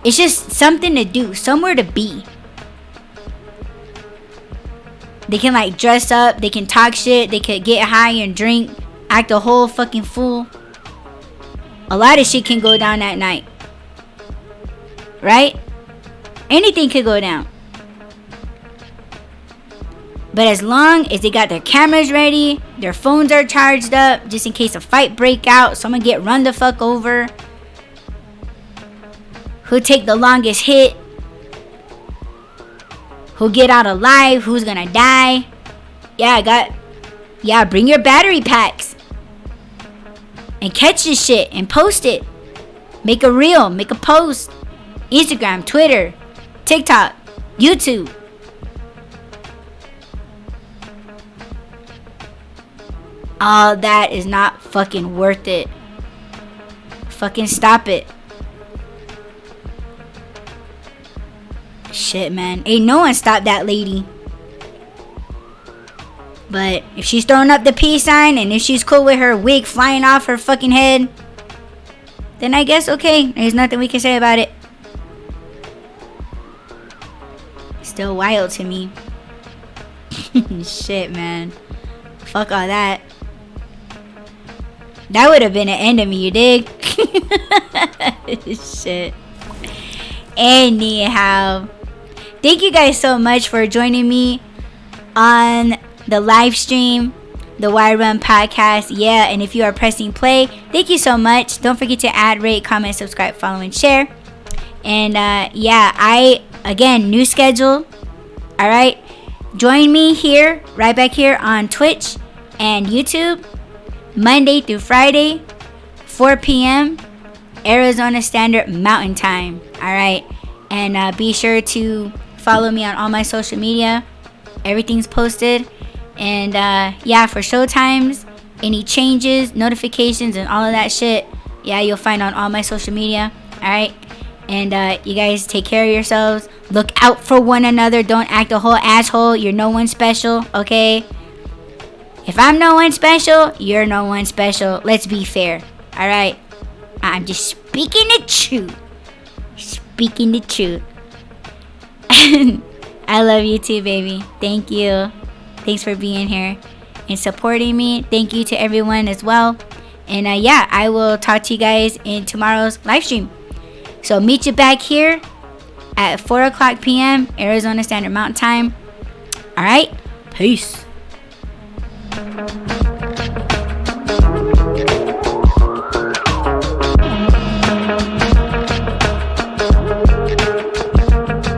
Speaker 1: It's just something to do, somewhere to be. They can like dress up, they can talk shit, they could get high and drink, act a whole fucking fool. A lot of shit can go down that night, right? Anything could go down. But as long as they got their cameras ready, their phones are charged up, just in case a fight break out, someone get run the fuck over, who take the longest hit, who get out alive, who's gonna die, Bring your battery packs. And catch this shit and post it. Make a reel, make a post. Instagram, Twitter, TikTok, YouTube. All that is not fucking worth it. Fucking stop it. Shit, man. Ain't no one stop that lady. But if she's throwing up the peace sign and if she's cool with her wig flying off her fucking head, then I guess okay. There's nothing we can say about it. Still wild to me. Shit, man. Fuck all that. That would have been an end of me, you dig? Shit. Anyhow, thank you guys so much for joining me on the live stream, the Why Run podcast. Yeah, and if you are pressing play, thank you so much. Don't forget to add, rate, comment, subscribe, follow, and share. And again, new schedule. All right, join me here, right back here on Twitch and YouTube, Monday through Friday, 4 p.m. Arizona Standard Mountain Time. All right, and be sure to follow me on all my social media. Everything's posted. And for show times, any changes, notifications, and all of that shit, you'll find on all my social media. All right, and you guys take care of yourselves. Look out for one another. Don't act a whole asshole. You're no one special, okay? If I'm no one special, you're no one special. Let's be fair. All right, I'm just speaking the truth. Speaking the truth. I love you too, baby. Thank you. Thanks for being here and supporting me. Thank you to everyone as well. And I will talk to you guys in tomorrow's live stream. So meet you back here at 4 o'clock p.m. Arizona Standard Mountain Time. All right. Peace.